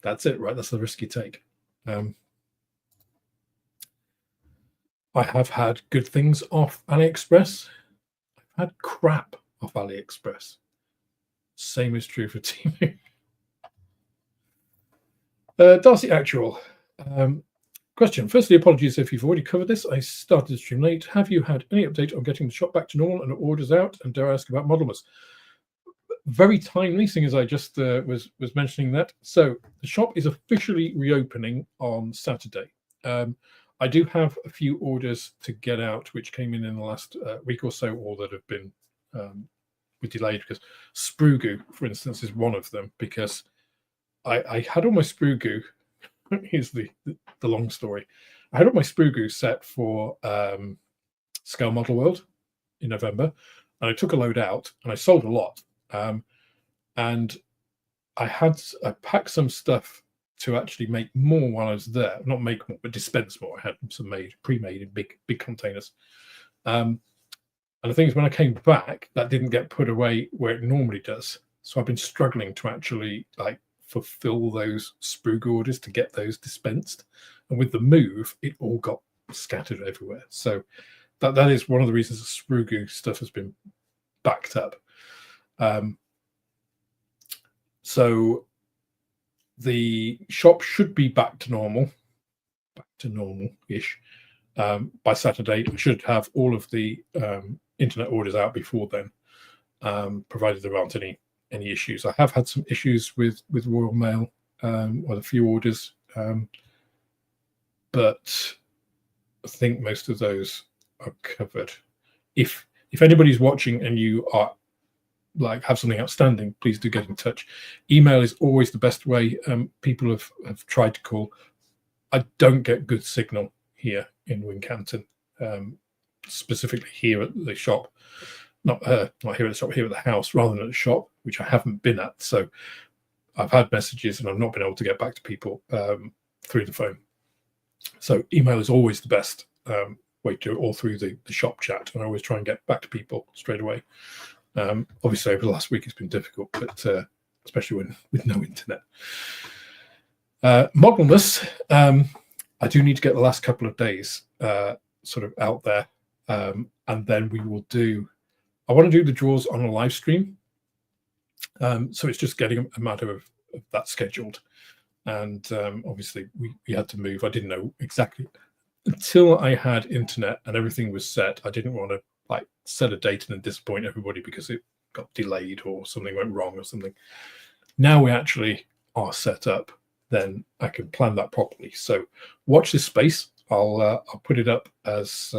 A: that's it, right? That's the risk you take. I have had good things off AliExpress. I've had crap off AliExpress. Same is true for Temu. Darcy Actual. Question. Firstly, apologies if you've already covered this. I started the stream late. Have you had any update on getting the shop back to normal and orders out? And dare I ask about Modelmas? Very timely, seeing as I just was mentioning that. So the shop is officially reopening on Saturday. I do have a few orders to get out, which came in the last week or so, or that have been were delayed because sprue goo, for instance, is one of them, because I had all my sprue goo. Here's the long story. I had all my sprue goo set for Scale Model World in November, and I took a load out and I sold a lot. And I packed some stuff to actually make more while I was there. Not make more, but dispense more. I had some pre-made in big containers. And the thing is, when I came back, that didn't get put away where it normally does. So I've been struggling to actually fulfill those sprue goo orders to get those dispensed. And with the move, it all got scattered everywhere. So that is one of the reasons the sprue goo stuff has been backed up. So the shop should be back to normal-ish. By Saturday, I should have all of the internet orders out before then, provided there aren't any issues. I have had some issues with Royal Mail with a few orders, but I think most of those are covered. If anybody's watching and you are have something outstanding, please do get in touch. Email is always the best way. People have tried to call. I don't get good signal here in Wincanton, specifically here at the shop. Not here at the shop, here at the house, rather than at the shop, which I haven't been at. So I've had messages and I've not been able to get back to people through the phone. So email is always the best way to do it, all through the shop chat. And I always try and get back to people straight away. Obviously, over the last week, it's been difficult, but especially with no internet. Modelmas, I do need to get the last couple of days sort of out there, and then we will do. I want to do the draws on a live stream, so it's just getting a matter of that scheduled. And obviously, we had to move. I didn't know exactly until I had internet and everything was set. I didn't want to set a date and then disappoint everybody because it got delayed or something went wrong or something. Now we actually are set up, then I can plan that properly. So watch this space. I'll put it up as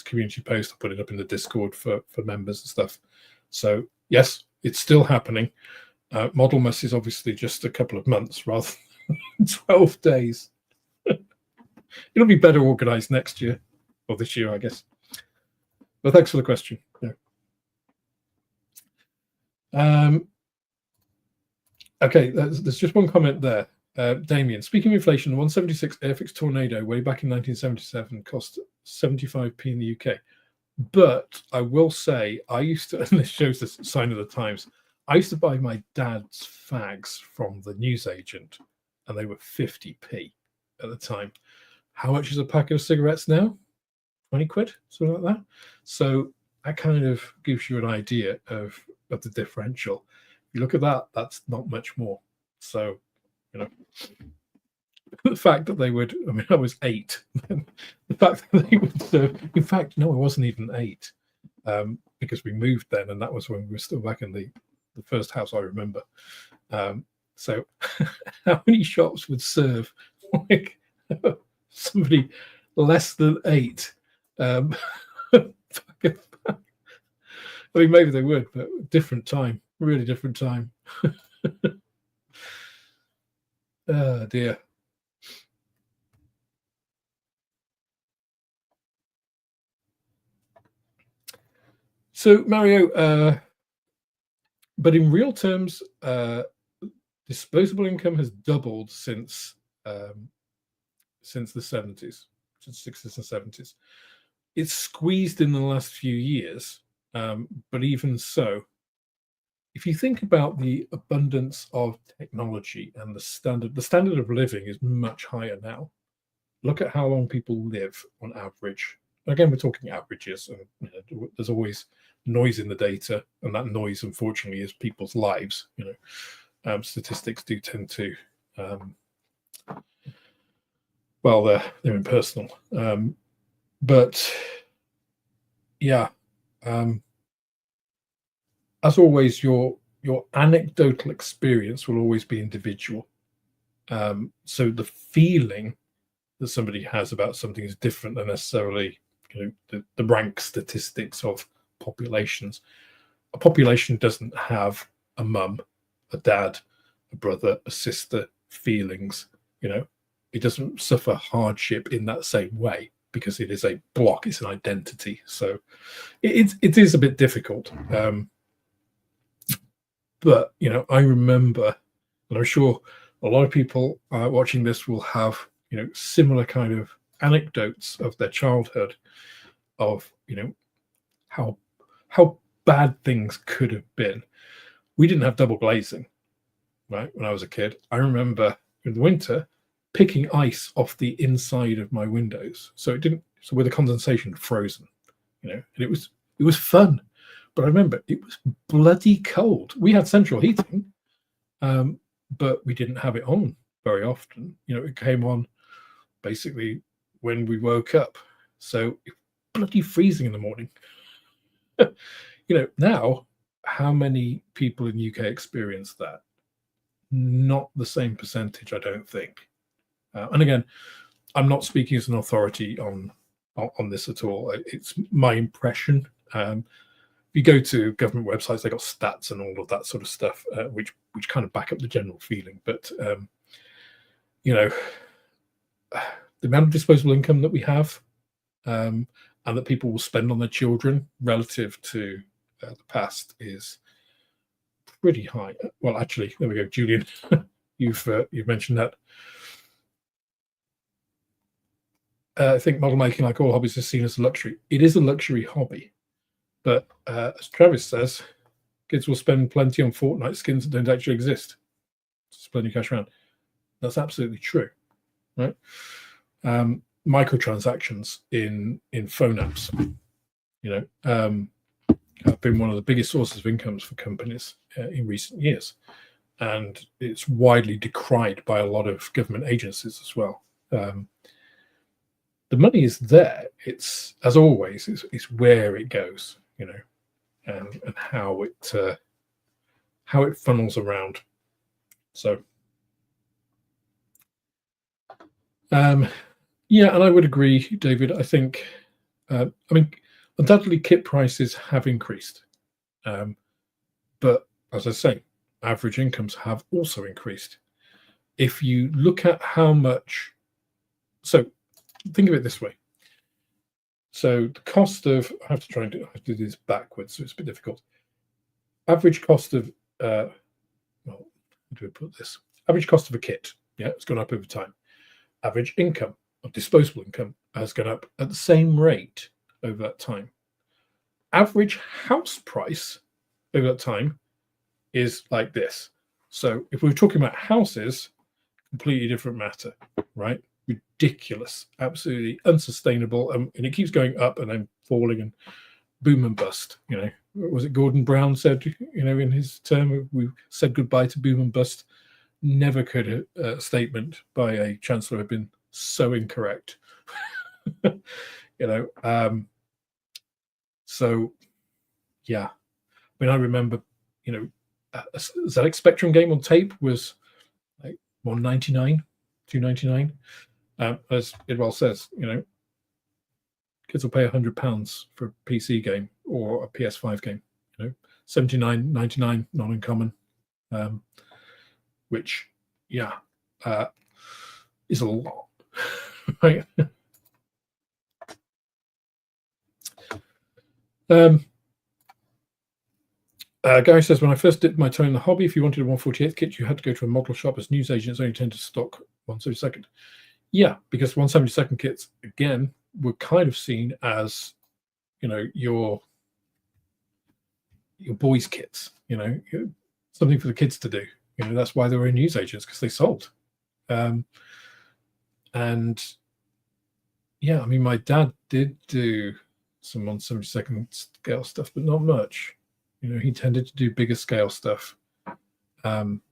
A: community post. I'll put it up in the Discord for members and stuff. So yes, it's still happening. Modelmas is obviously just a couple of months rather than 12 days. It'll be better organized next year, or this year, I guess. But thanks for the question. Yeah. Okay, there's just one comment there. Damien, speaking of inflation, the 176 Airfix Tornado way back in 1977 cost 75p in the UK. But I will say, I used to, and this shows the sign of the times, I used to buy my dad's fags from the newsagent, and they were 50p at the time. How much is a packet of cigarettes now? 20 quid, something like that. So that kind of gives you an idea of the differential. If you look at that, that's not much more. So, you know, the fact that they would, I mean, I was 8. The fact that they would serve, in fact, no, I wasn't even 8, because we moved then, and that was when we were still back in the first house I remember. So how many shops would serve like somebody less than 8? I mean, maybe they would, but different time, really different time. Oh dear. So Mario, but in real terms, disposable income has doubled since the 70s, since 60s and 70s. It's squeezed in the last few years, but even so, if you think about the abundance of technology and the standard of living is much higher now. Look at how long people live on average. Again, we're talking averages, and you know, there's always noise in the data, and that noise, unfortunately, is people's lives. You know, statistics do tend to, well, they're impersonal. But yeah, as always, your anecdotal experience will always be individual. So the feeling that somebody has about something is different than necessarily, you know, the rank statistics of populations. A population doesn't have a mum, a dad, a brother, a sister, feelings. You know, it doesn't suffer hardship in that same way because it is a block, it's an identity. So it is a bit difficult. But you know, I remember, and I'm sure a lot of people watching this will have, you know, similar kind of anecdotes of their childhood, of, you know, how bad things could have been. We didn't have double glazing, right? When I was a kid, I remember in the winter picking ice off the inside of my windows, so with the condensation frozen, you know, and it was fun. But I remember it was bloody cold. We had central heating, but we didn't have it on very often. You know, it came on basically when we woke up. So bloody freezing in the morning. You know, now, how many people in the UK experience that? Not the same percentage, I don't think. And again, I'm not speaking as an authority on this at all. It's my impression. If you go to government websites, they got stats and all of that sort of stuff, which kind of back up the general feeling. But you know, the amount of disposable income that we have, and that people will spend on their children relative to the past is pretty high. Well, actually, there we go, Julian. You've mentioned that. I think model making, like all hobbies, is seen as a luxury. It is a luxury hobby, but as Travis says, kids will spend plenty on Fortnite skins that don't actually exist. Just plenty of cash around. That's absolutely true, right? Microtransactions in phone apps, you know, have been one of the biggest sources of incomes for companies in recent years, and it's widely decried by a lot of government agencies as well. The money is there. It's, as always, it's where it goes, you know, and how it funnels around. So, yeah, and I would agree, David. I think, I mean, undoubtedly, kit prices have increased, but as I say, average incomes have also increased. If you look at how much, so think of it this way. So the cost of, I have to do this backwards, so it's a bit difficult. Average cost of, well, how do I put this? Average cost of a kit, yeah, it's gone up over time. Average income of disposable income has gone up at the same rate over that time. Average house price over that time is like this. So if we were talking about houses, completely different matter, right? Ridiculous, absolutely unsustainable, and it keeps going up and then falling and boom and bust. You know, was it Gordon Brown said, you know, in his term, we said goodbye to boom and bust. Never could a statement by a chancellor have been so incorrect. You know, so yeah, I mean, I remember, you know, a ZX Spectrum game on tape was like $199, $299. As Idwell says, you know, kids will pay £100 for a PC game or a PS5 game. You know, $79.99, not uncommon. Which, yeah, is a lot. Right? Gary says, when I first dipped my toe in the hobby, if you wanted a 148th kit, you had to go to a model shop, as newsagents only tend to stock 172nd. Yeah, because 172nd kits, again, were kind of seen as, you know, your boys' kits, you know, something for the kids to do. You know, that's why they were in newsagents, because they sold. And yeah, I mean, my dad did do some 172nd scale stuff, but not much. You know, he tended to do bigger scale stuff. And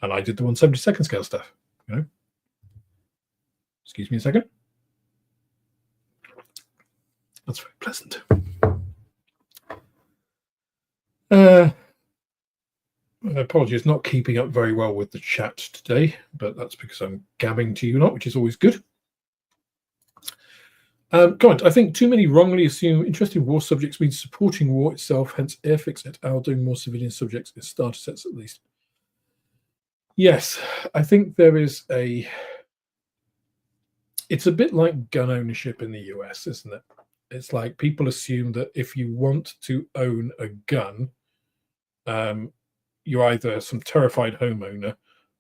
A: I did the 172nd scale stuff, you know. Excuse me a second. That's very pleasant. Apologies, not keeping up very well with the chat today, but that's because I'm gabbing to you lot, which is always good. Comment, I think too many wrongly assume interesting war subjects means supporting war itself, hence airfix et al. Doing more civilian subjects in starter sets at least. Yes, I think there is it's a bit like gun ownership in the US, isn't it? It's like people assume that if you want to own a gun, you're either some terrified homeowner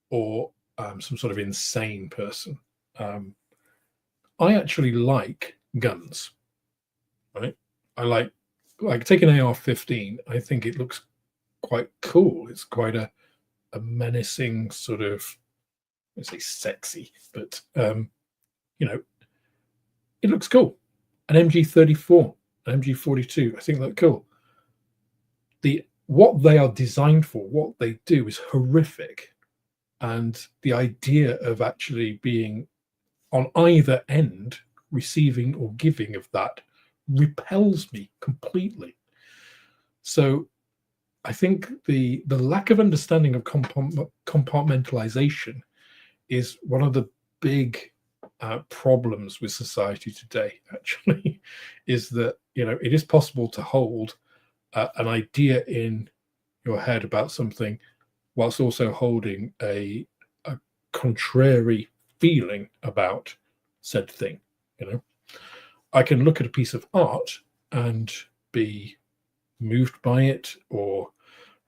A: or some sort of insane person. I actually like guns, right? I like take an AR-15. I think it looks quite cool. It's quite a menacing sort of, let's say sexy, but you know, it looks cool. An MG34, an MG42, I think they're cool. What they are designed for, what they do is horrific. And the idea of actually being on either end, receiving or giving of that, repels me completely. So I think the lack of understanding of compartmentalization is one of the big problems with society today, actually, is that, you know, it is possible to hold an idea in your head about something whilst also holding a contrary feeling about said thing. You know, I can look at a piece of art and be moved by it or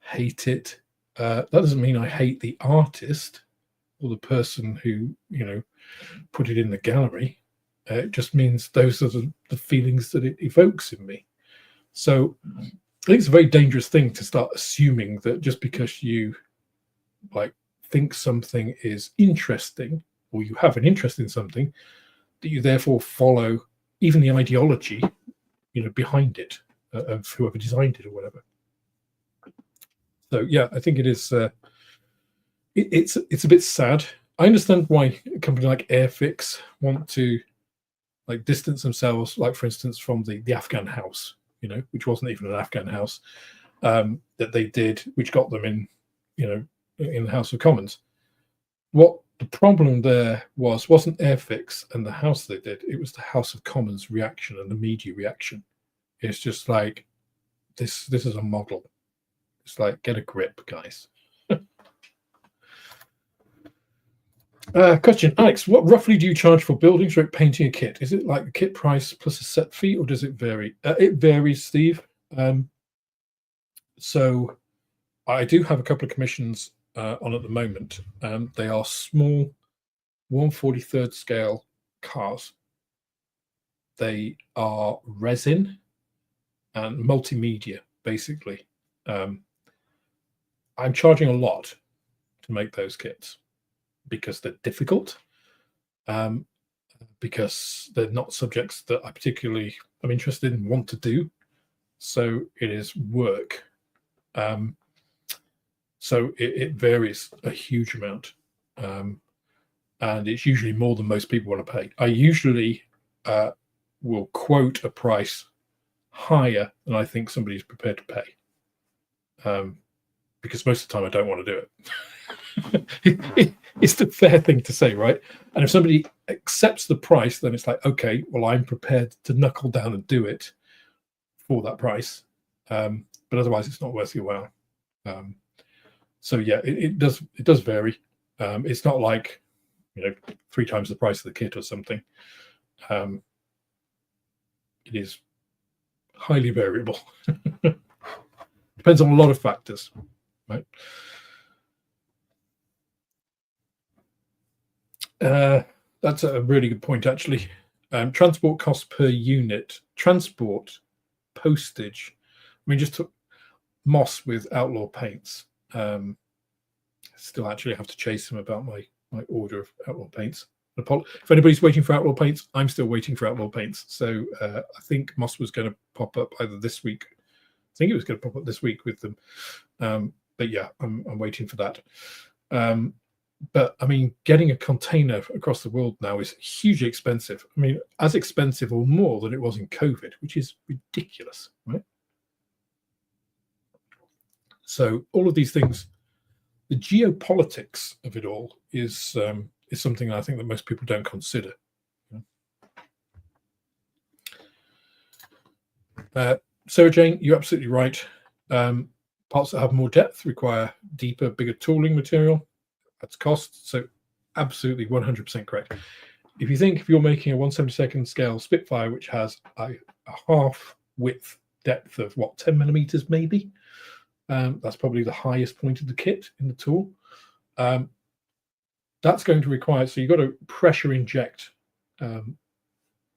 A: hate it. That doesn't mean I hate the artist or the person who, you know, put it in the gallery. It just means those are the feelings that it evokes in me. So I think it's a very dangerous thing to start assuming that just because you like think something is interesting or you have an interest in something, that you therefore follow even the ideology, you know, behind it of whoever designed it or whatever. So yeah, I think it is. It's a bit sad. I understand why a company like Airfix want to like distance themselves, like for instance, from the Afghan house, you know, which wasn't even an Afghan house, that they did, which got them in, you know, in the House of Commons. What the problem there wasn't Airfix and the house they did, it was the House of Commons reaction and the media reaction. It's just like, this is a model. It's like, get a grip, guys. Question, Alex, what roughly do you charge for building / painting a kit? Is it like the kit price plus a set fee, or does it vary? It varies, Steve. So I do have a couple of commissions on at the moment. They are small 1/43 scale cars. They are resin and multimedia, basically. I'm charging a lot to make those kits because they're difficult, because they're not subjects that I particularly am interested in, want to do. So it is work. So it varies a huge amount. And it's usually more than most people want to pay. I usually will quote a price higher than I think somebody's prepared to pay, because most of the time I don't want to do it. It's the fair thing to say, right? And if somebody accepts the price, then it's like, okay, well, I'm prepared to knuckle down and do it for that price, but otherwise it's not worth your while. So yeah, it does vary. It's not like, 3 times the price of the kit or something. It is highly variable. Depends on a lot of factors, right? That's a really good point, actually. Transport costs per unit, transport, postage. I mean, just took Moss with Outlaw Paints. Still actually have to chase him about my order of Outlaw Paints. If anybody's waiting for Outlaw Paints, I'm still waiting for Outlaw Paints. So I think Moss was going to pop up either this week. I think it was going to pop up this week with them. But yeah, I'm waiting for that. But I mean, getting a container across the world now is hugely expensive. I mean, as expensive or more than it was in COVID, which is ridiculous, right? So all of these things, the geopolitics of it all is something I think that most people don't consider. Sarah Jane, you're absolutely right. Parts that have more depth require deeper, bigger tooling material. That's cost. So absolutely 100% correct. If you're making a 1/72 scale Spitfire, which has a half width depth of 10 millimeters maybe, that's probably the highest point of the kit in the tool. That's going to require, so you've got to pressure inject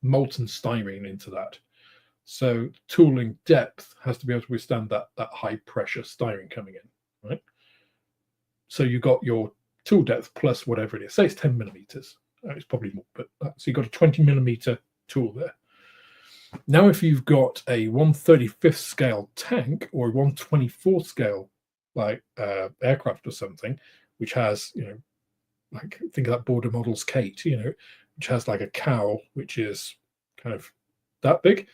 A: molten styrene into that. So tooling depth has to be able to withstand that high pressure styrene coming in, right? So you've got your tool depth plus whatever it is. Say it's 10 millimeters. It's probably more, but so you've got a 20 millimeter tool there. Now, if you've got a 1/35 scale tank or a 1/24 scale, like aircraft or something, which has, like think of that Border Models Kate, which has like a cowl, which is kind of that big.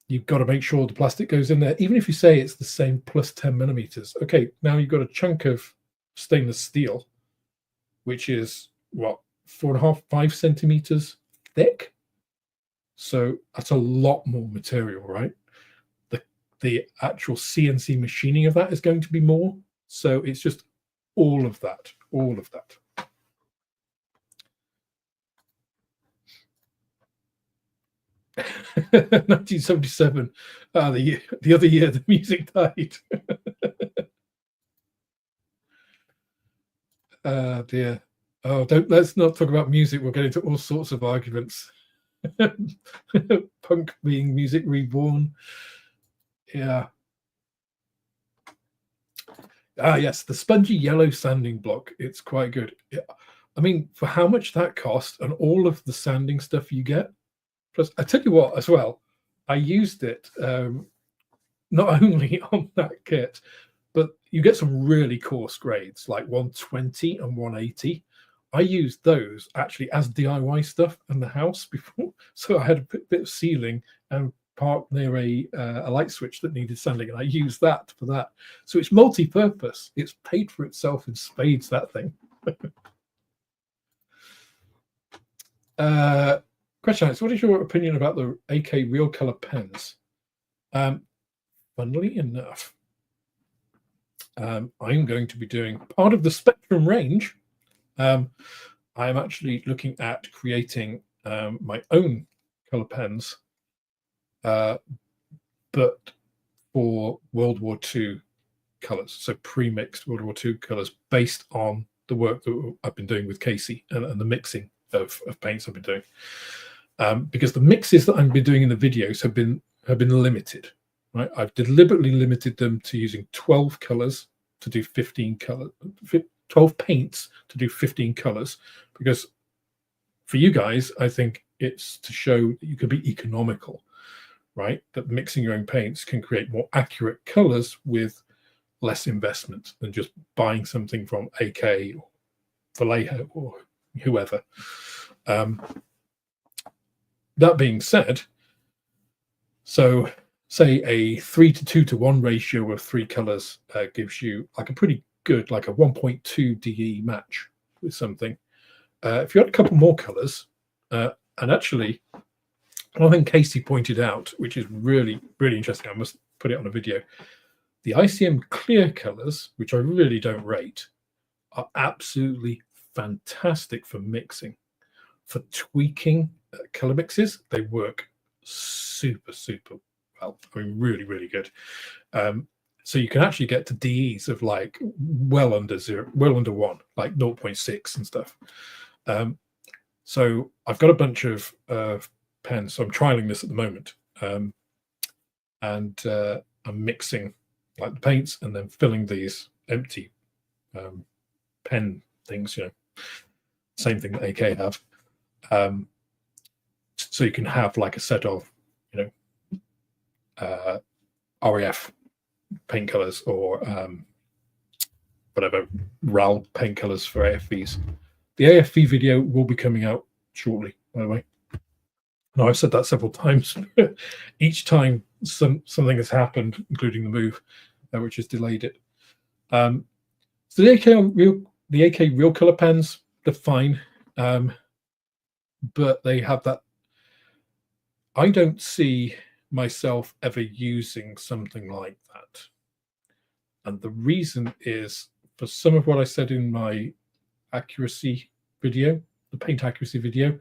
A: You've got to make sure the plastic goes in there, even if you say it's the same plus 10 millimeters. Okay, now you've got a chunk of stainless steel, which is 4.5, 5 centimeters thick. So that's a lot more material, right? The actual CNC machining of that is going to be more. So it's just all of that. 1977, the other year the music died. Dear. Oh, let's not talk about music. We'll get into all sorts of arguments. Punk being music reborn. Yeah. Yes, the spongy yellow sanding block. It's quite good. Yeah. I mean, for how much that cost and all of the sanding stuff you get. Plus, I tell you what, as well, I used it not only on that kit, but you get some really coarse grades like 120 and 180. I used those actually as DIY stuff in the house before. So I had a bit of ceiling and parked near a light switch that needed sanding, and I used that for that. So it's multi-purpose. It's paid for itself in spades, that thing. Question, Alex, what is your opinion about the AK real color pens? Funnily enough, I'm going to be doing part of the Spectrum range I am actually looking at creating my own color pens, but for World War II colors, so pre-mixed World War II colors based on the work that I've been doing with Casey and the mixing of paints I've been doing. Because the mixes that I've been doing in the videos have been limited, right? I've deliberately limited them to using 12 colors to do 15 color, 12 paints to do 15 colors, because for you guys, I think it's to show that you can be economical, right? That mixing your own paints can create more accurate colors with less investment than just buying something from AK or Vallejo or whoever. That being said, so say a 3:2:1 ratio of 3 colors gives you like a pretty good, like a 1.2 DE match with something. If you had a couple more colors, and actually, one thing Casey pointed out, which is really, really interesting, I must put it on a video. The ICM clear colors, which I really don't rate, are absolutely fantastic for mixing. For tweaking color mixes, they work super, super well. I mean, really, really good. So you can actually get to DEs of like well under 1, like 0.6 and stuff. So I've got a bunch of pens, so I'm trialing this at the moment, and I'm mixing like the paints and then filling these empty pen things, same thing that AK have. So you can have like a set of, RAF paint colors or whatever, RAL paint colors for AFVs. The AFV video will be coming out shortly, by the way. Now, I've said that several times. Each time something has happened, including the move, which has delayed it. So the AK real color pens, they're fine, but they have that. I don't see myself ever using something like that, and the reason is for some of what I said in my accuracy video, the paint accuracy video.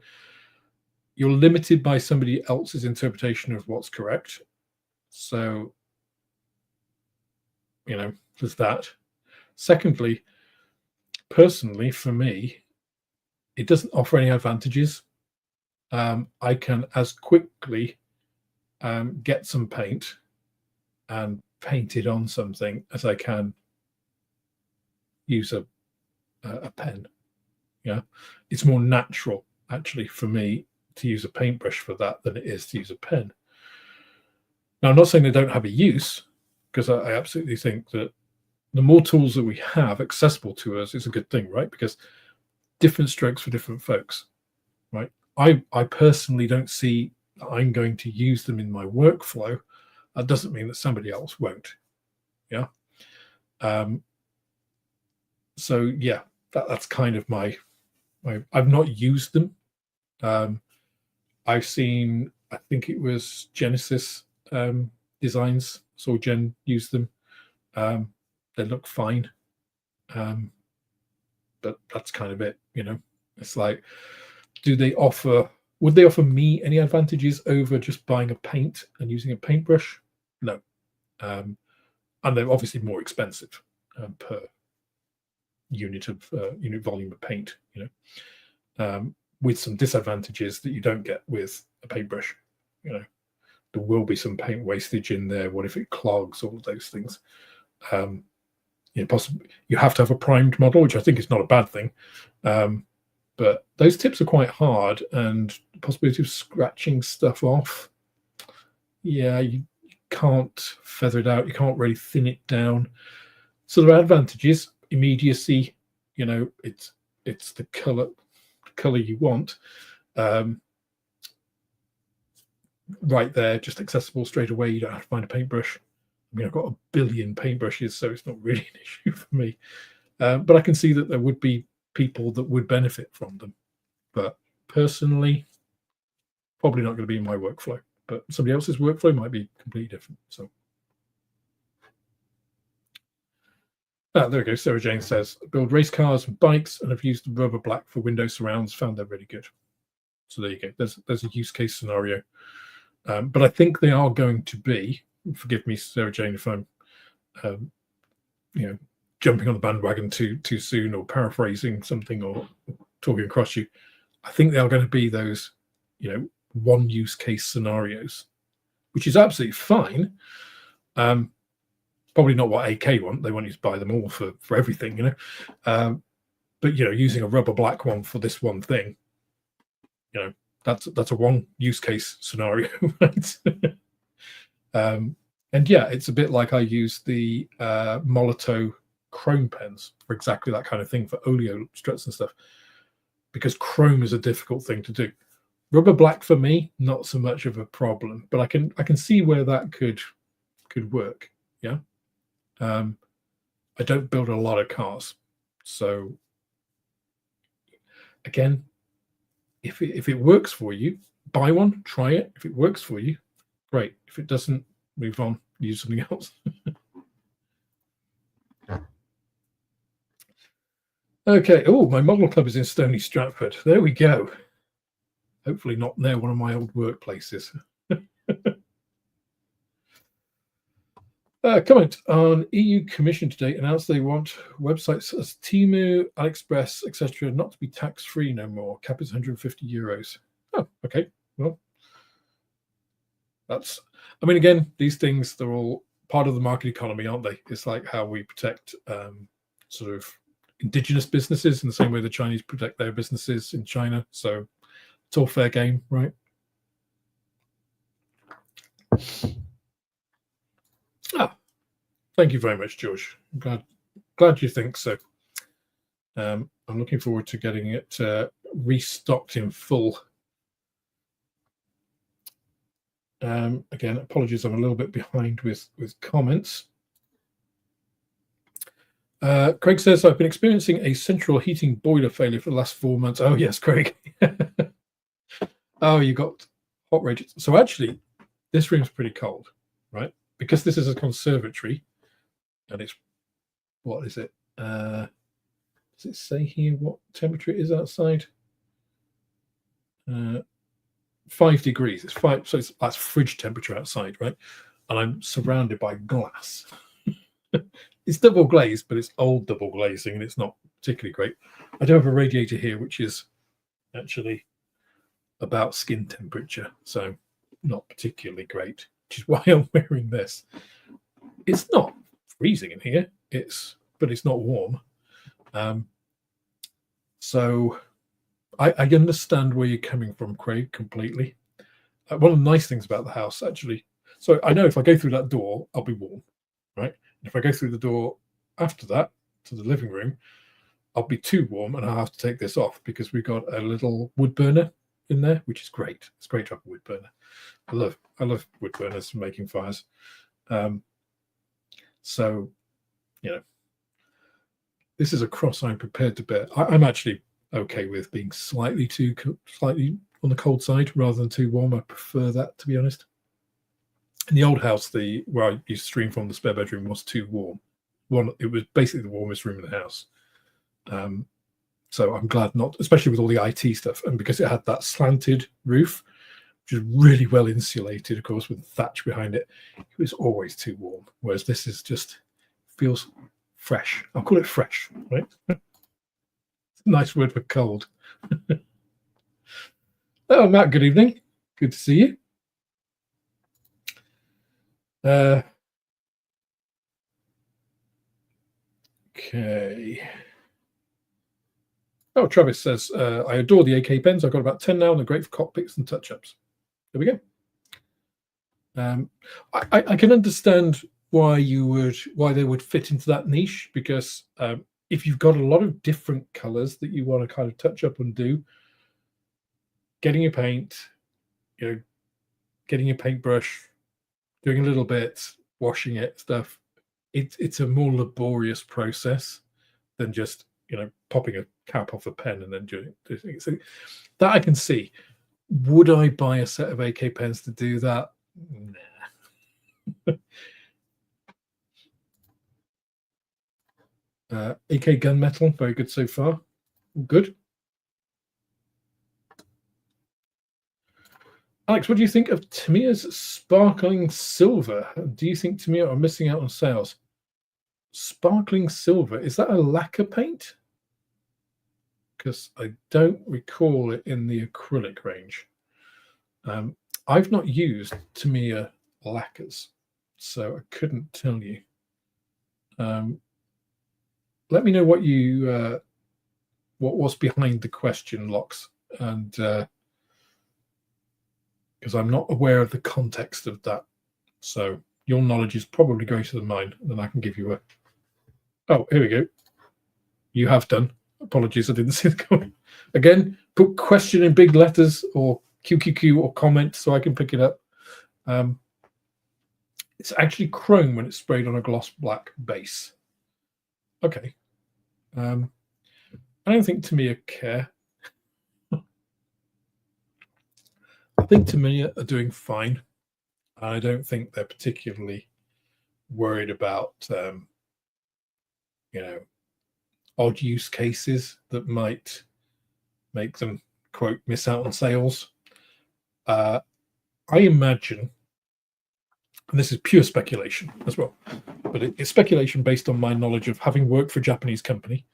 A: You're limited by somebody else's interpretation of what's correct. So, there's that. Secondly, personally, for me, it doesn't offer any advantages. I can as quickly get some paint and paint it on something as I can use a pen. It's more natural, actually, for me to use a paintbrush for that than it is to use a pen. Now, I'm not saying they don't have a use, because I absolutely think that the more tools that we have accessible to us is a good thing, right? Because different strokes for different folks, right? I personally don't see that I'm going to use them in my workflow. That doesn't mean that somebody else won't. Yeah. So yeah, that's kind of my I've not used them. I've seen, I think it was Genesis designs, saw Jen use them. They look fine, but that's kind of it. It's like, would they offer me any advantages over just buying a paint and using a paintbrush? No. And they're obviously more expensive per unit of unit volume of paint, with some disadvantages that you don't get with a paintbrush. There will be some paint wastage in there. What if it clogs? All of those things. Possibly you have to have a primed model, which I think is not a bad thing. But those tips are quite hard, and the possibility of scratching stuff off. Yeah, you can't feather it out. You can't really thin it down. So there are advantages. Immediacy, it's the color you want. Right there, just accessible straight away. You don't have to find a paintbrush. I mean, I've got a billion paintbrushes, so it's not really an issue for me. But I can see that there would be people that would benefit from them. But personally, probably not going to be in my workflow. But somebody else's workflow might be completely different. So There we go. Sarah Jane says, build race cars and bikes and have used rubber black for window surrounds. Found they're really good. So there you go. There's a use case scenario. But I think they are going to be, forgive me, Sarah Jane, if I'm, jumping on the bandwagon too soon or paraphrasing something or talking across you. I think they are going to be those, one use case scenarios, which is absolutely fine. Probably not what AK want. They want you to buy them all for everything, but using a rubber black one for this one thing, that's a one use case scenario, right? And yeah, it's a bit like I use the Molotow chrome pens for exactly that kind of thing, for oleo struts and stuff, because chrome is a difficult thing to do. Rubber black for me, not so much of a problem, but I can see where that could work. Yeah. I don't build a lot of cars, so again, if it works for you, buy one, try it. If it works for you, great. If it doesn't, move on, use something else. Okay. Oh, my model club is in Stony Stratford. There we go. Hopefully not near one of my old workplaces. Comment on EU Commission today announced they want websites as Temu, AliExpress, etc. not to be tax-free no more. Cap is €150. Oh, okay. Well, again, these things, they're all part of the market economy, aren't they? It's like how we protect sort of indigenous businesses in the same way the Chinese protect their businesses in China. So it's all fair game, right? Thank you very much, George. I'm glad you think so. I'm looking forward to getting it restocked in full. Again, apologies, I'm a little bit behind with comments. Craig says, I've been experiencing a central heating boiler failure for the last 4 months. Oh, yes, Craig. Oh, you got hot radiators. So actually, this room's pretty cold, right? Because this is a conservatory, and it's, what is it? Does it say here what temperature it is outside? 5 degrees. It's 5, so that's fridge temperature outside, right? And I'm surrounded by glass. It's double glazed, but it's old double glazing, and it's not particularly great. I do have a radiator here, which is actually about skin temperature, so not particularly great, which is why I'm wearing this. It's not freezing in here, but it's not warm. So I understand where you're coming from, Craig, completely. One of the nice things about the house, actually, so I know if I go through that door, I'll be warm, right? And if I go through the door after that to the living room, I'll be too warm and I'll have to take this off because we've got a little wood burner in there, which is great. It's great to have a wood burner. I love wood burners for making fires. So, this is a cross I'm prepared to bear. I'm actually okay with being slightly on the cold side rather than too warm. I prefer that, to be honest. In the old house, where I used to stream from, the spare bedroom was too warm. It was basically the warmest room in the house. So I'm glad not, especially with all the IT stuff, and because it had that slanted roof, which is really well insulated, of course, with thatch behind it. It was always too warm, whereas this is just feels fresh. I'll call it fresh, right? It's a nice word for cold. Oh, Matt, good evening. Good to see you. Okay. Oh, Travis says, I adore the AK pens. I've got about 10 now and they're great for cockpits and touch-ups. There we go. I can understand why they would fit into that niche, because if you've got a lot of different colors that you want to kind of touch up and do, getting your paint, getting your paintbrush, doing a little bit, washing it, stuff, it's a more laborious process than just popping a cap off a pen and then doing it. So that I can see. Would I buy a set of AK pens to do that? Nah. AK gunmetal, very good so far. Good. Alex, what do you think of Tamiya's sparkling silver? Do you think Tamiya are missing out on sales? Sparkling silver, is that a lacquer paint? Because I don't recall it in the acrylic range. I've not used Tamiya lacquers, so I couldn't tell you. Let me know what you what was behind the question, Lox, and because I'm not aware of the context of that. So your knowledge is probably greater than mine, and then I can give you a. Oh, here we go. You have done. Apologies, I didn't see the comment. Again, put question in big letters or QQQ or comment so I can pick it up. It's actually chrome when it's sprayed on a gloss black base. Okay. I don't think Tamiya care. I think Tamiya are doing fine. I don't think they're particularly worried about, odd use cases that might make them, quote, miss out on sales. I imagine, and this is pure speculation as well, but it's speculation based on my knowledge of having worked for a Japanese company,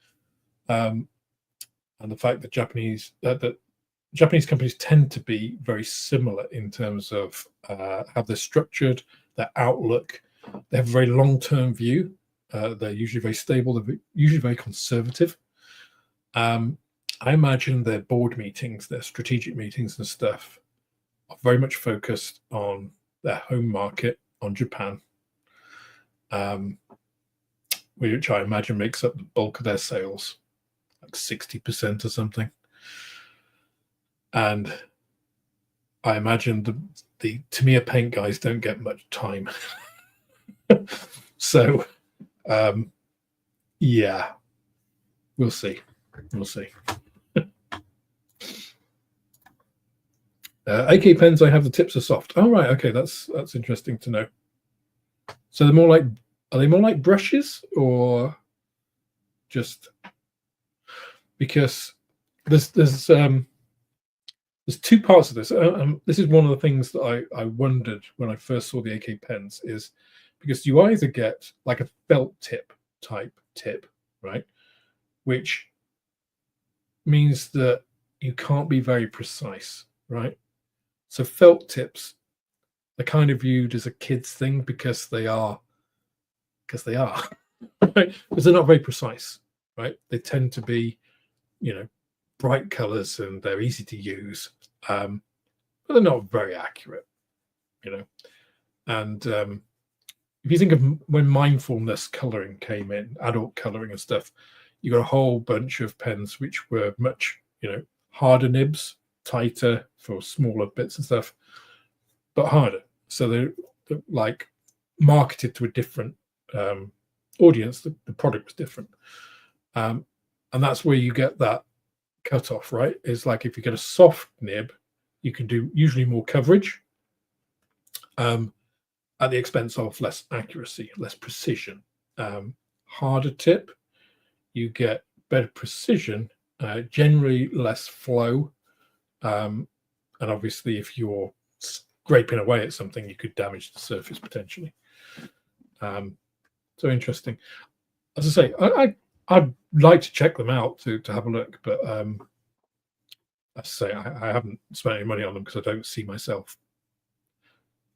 A: and the fact that Japanese companies tend to be very similar in terms of how they're structured, their outlook. They have a very long-term view. They're usually very stable. They're usually very conservative. I imagine their board meetings, their strategic meetings and stuff are very much focused on their home market, on Japan, which I imagine makes up the bulk of their sales, like 60% or something. And I imagine the Tamiya paint guys don't get much time. So, yeah, we'll see. We'll see. AK pens, I have the tips are soft. Oh, right. Okay, that's interesting to know. So they're more like, are they more like brushes or just because there's two parts of this. This is one of the things that I wondered when I first saw the AK pens, is because you either get like a felt tip type tip, right? Which means that you can't be very precise, right? So felt tips are kind of viewed as a kid's thing because they are, right? Because they're not very precise, right? They tend to be, bright colors and they're easy to use, but they're not very accurate, And if you think of when mindfulness coloring came in, adult coloring and stuff, you got a whole bunch of pens which were much, harder nibs, tighter for smaller bits and stuff, but harder. So they're like marketed to a different audience. The product was different, and that's where you get that cut off, right? Is like if you get a soft nib, you can do usually more coverage at the expense of less accuracy, less precision. Harder tip, you get better precision, generally less flow, and obviously if you're scraping away at something, you could damage the surface potentially. So interesting. As I say, I'd like to check them out to have a look, but as I say, I haven't spent any money on them because I don't see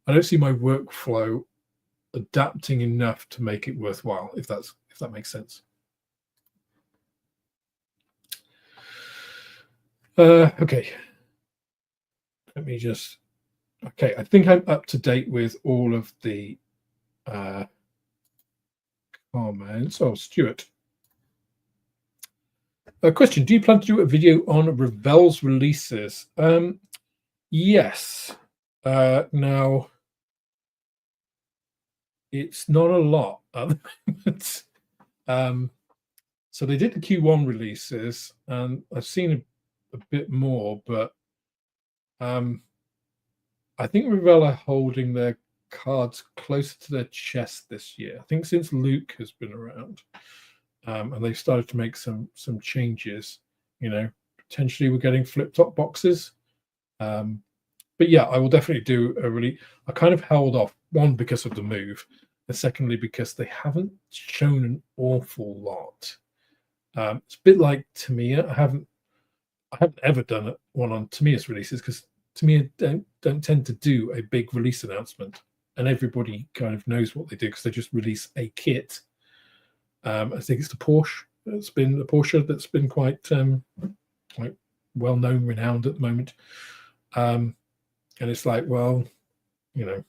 A: I don't see my workflow adapting enough to make it worthwhile, if that makes sense. Okay. Let me just. Okay, I think I'm up to date with all of the comments. Oh, Stuart. Question: do you plan to do a video on Revell's releases? Yes. Now, it's not a lot at the moment. So they did the Q1 releases, and I've seen a bit more, but I think Revell are holding their cards closer to their chest this year. I think since Luke has been around. and they've started to make some changes. You know, potentially we're getting flip-top boxes. But yeah, I will definitely do a really. I kind of held off, one because of the move, and secondly because they haven't shown an awful lot. It's a bit like Tamiya. I haven't ever done one on Tamiya's releases because Tamiya don't tend to do a big release announcement, and everybody kind of knows what they do because they just release a kit. I think it's the Porsche. It's been the Porsche that's been quite well known, renowned at the moment. And it's like, well, you know,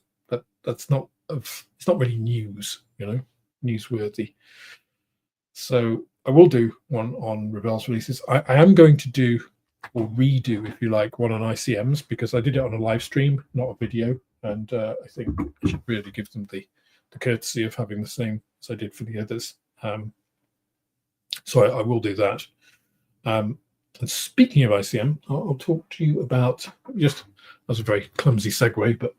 A: that's not it's not really news, you know, newsworthy. So I will do one on Revell's releases. I am going to do, or redo, if you like, one on ICM's because I did it on a live stream, not a video, and I think I should really give them the courtesy of having the same as I did for the others. So I will do that. And speaking of ICM, I'll talk to you about just. That was a very clumsy segue, but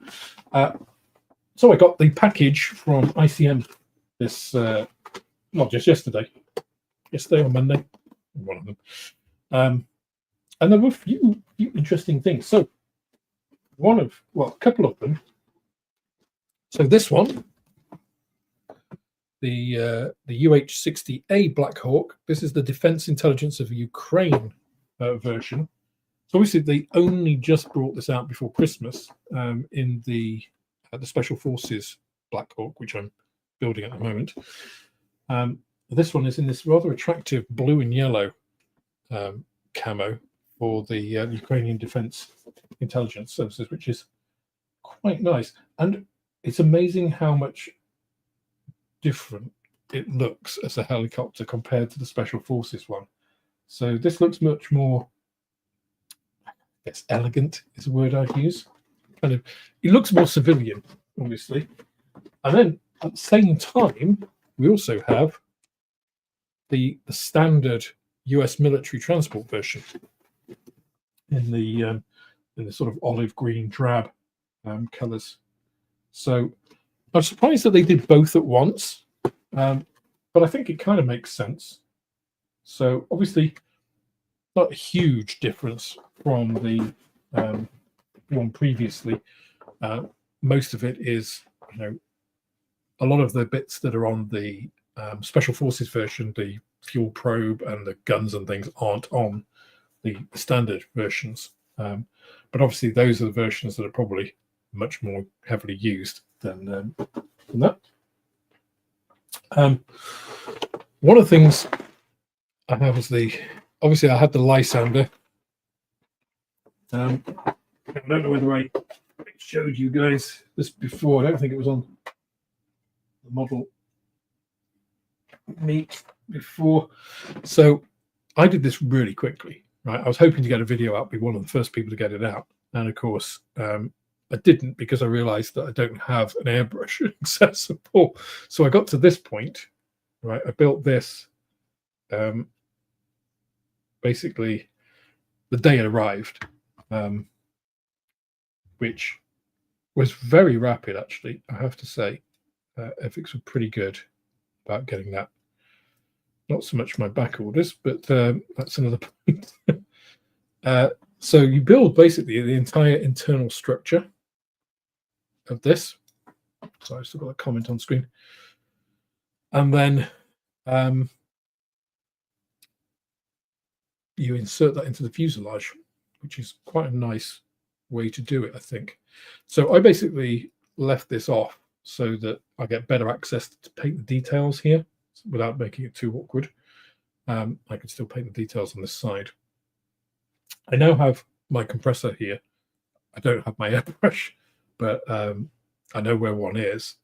A: so I got the package from ICM this, not just yesterday or Monday, one of them, and there were a few interesting things. So a couple of them. So this one, the UH-60A Blackhawk. This is the Defense Intelligence of Ukraine version. So obviously they only just brought this out before Christmas in the Special Forces Blackhawk, which I'm building at the moment. This one is in this rather attractive blue and yellow camo for the Ukrainian Defense Intelligence Services, which is quite nice. And it's amazing how much different it looks as a helicopter compared to the Special Forces one. So this looks much more, I guess, elegant is a word I'd use. Kind of, it looks more civilian, obviously. And then at the same time, we also have the standard US military transport version in the sort of olive green drab colors. So I'm surprised that they did both at once, but I think it kind of makes sense. So obviously, not a huge difference from the one previously. Most of it is, you know, a lot of the bits that are on the Special Forces version, the fuel probe and the guns and things, aren't on the standard versions. But obviously, those are the versions that are probably much more heavily used than that. One of the things I have is obviously I had the Licensor. I don't know whether I showed you guys this before. I don't think it was on the model meet before. So I did this really quickly, right? I was hoping to get a video out, be one of the first people to get it out. And of course, I didn't, because I realized that I don't have an airbrush accessible. So I got to this point, right? I built this basically the day it arrived, which was very rapid, actually, I have to say. Ethics were pretty good about getting that. Not so much my back orders, but that's another point. So you build basically the entire internal structure of this. So I've still got a comment on screen. And then you insert that into the fuselage, which is quite a nice way to do it, I think. So I basically left this off so that I get better access to paint the details here without making it too awkward. I can still paint the details on this side. I now have my compressor here. I don't have my airbrush, but I know where one is.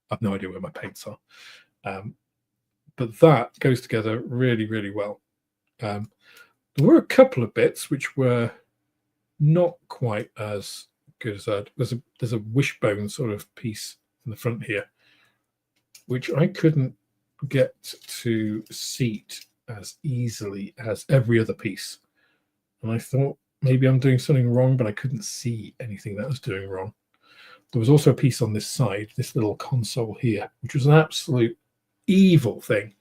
A: I have no idea where my paints are. But that goes together really, really well. There were a couple of bits which were not quite as good as that. There's a wishbone sort of piece in the front here, which I couldn't get to seat as easily as every other piece. And I thought maybe I'm doing something wrong, but I couldn't see anything that I was doing wrong. There was also a piece on this side, this little console here, which was an absolute evil thing.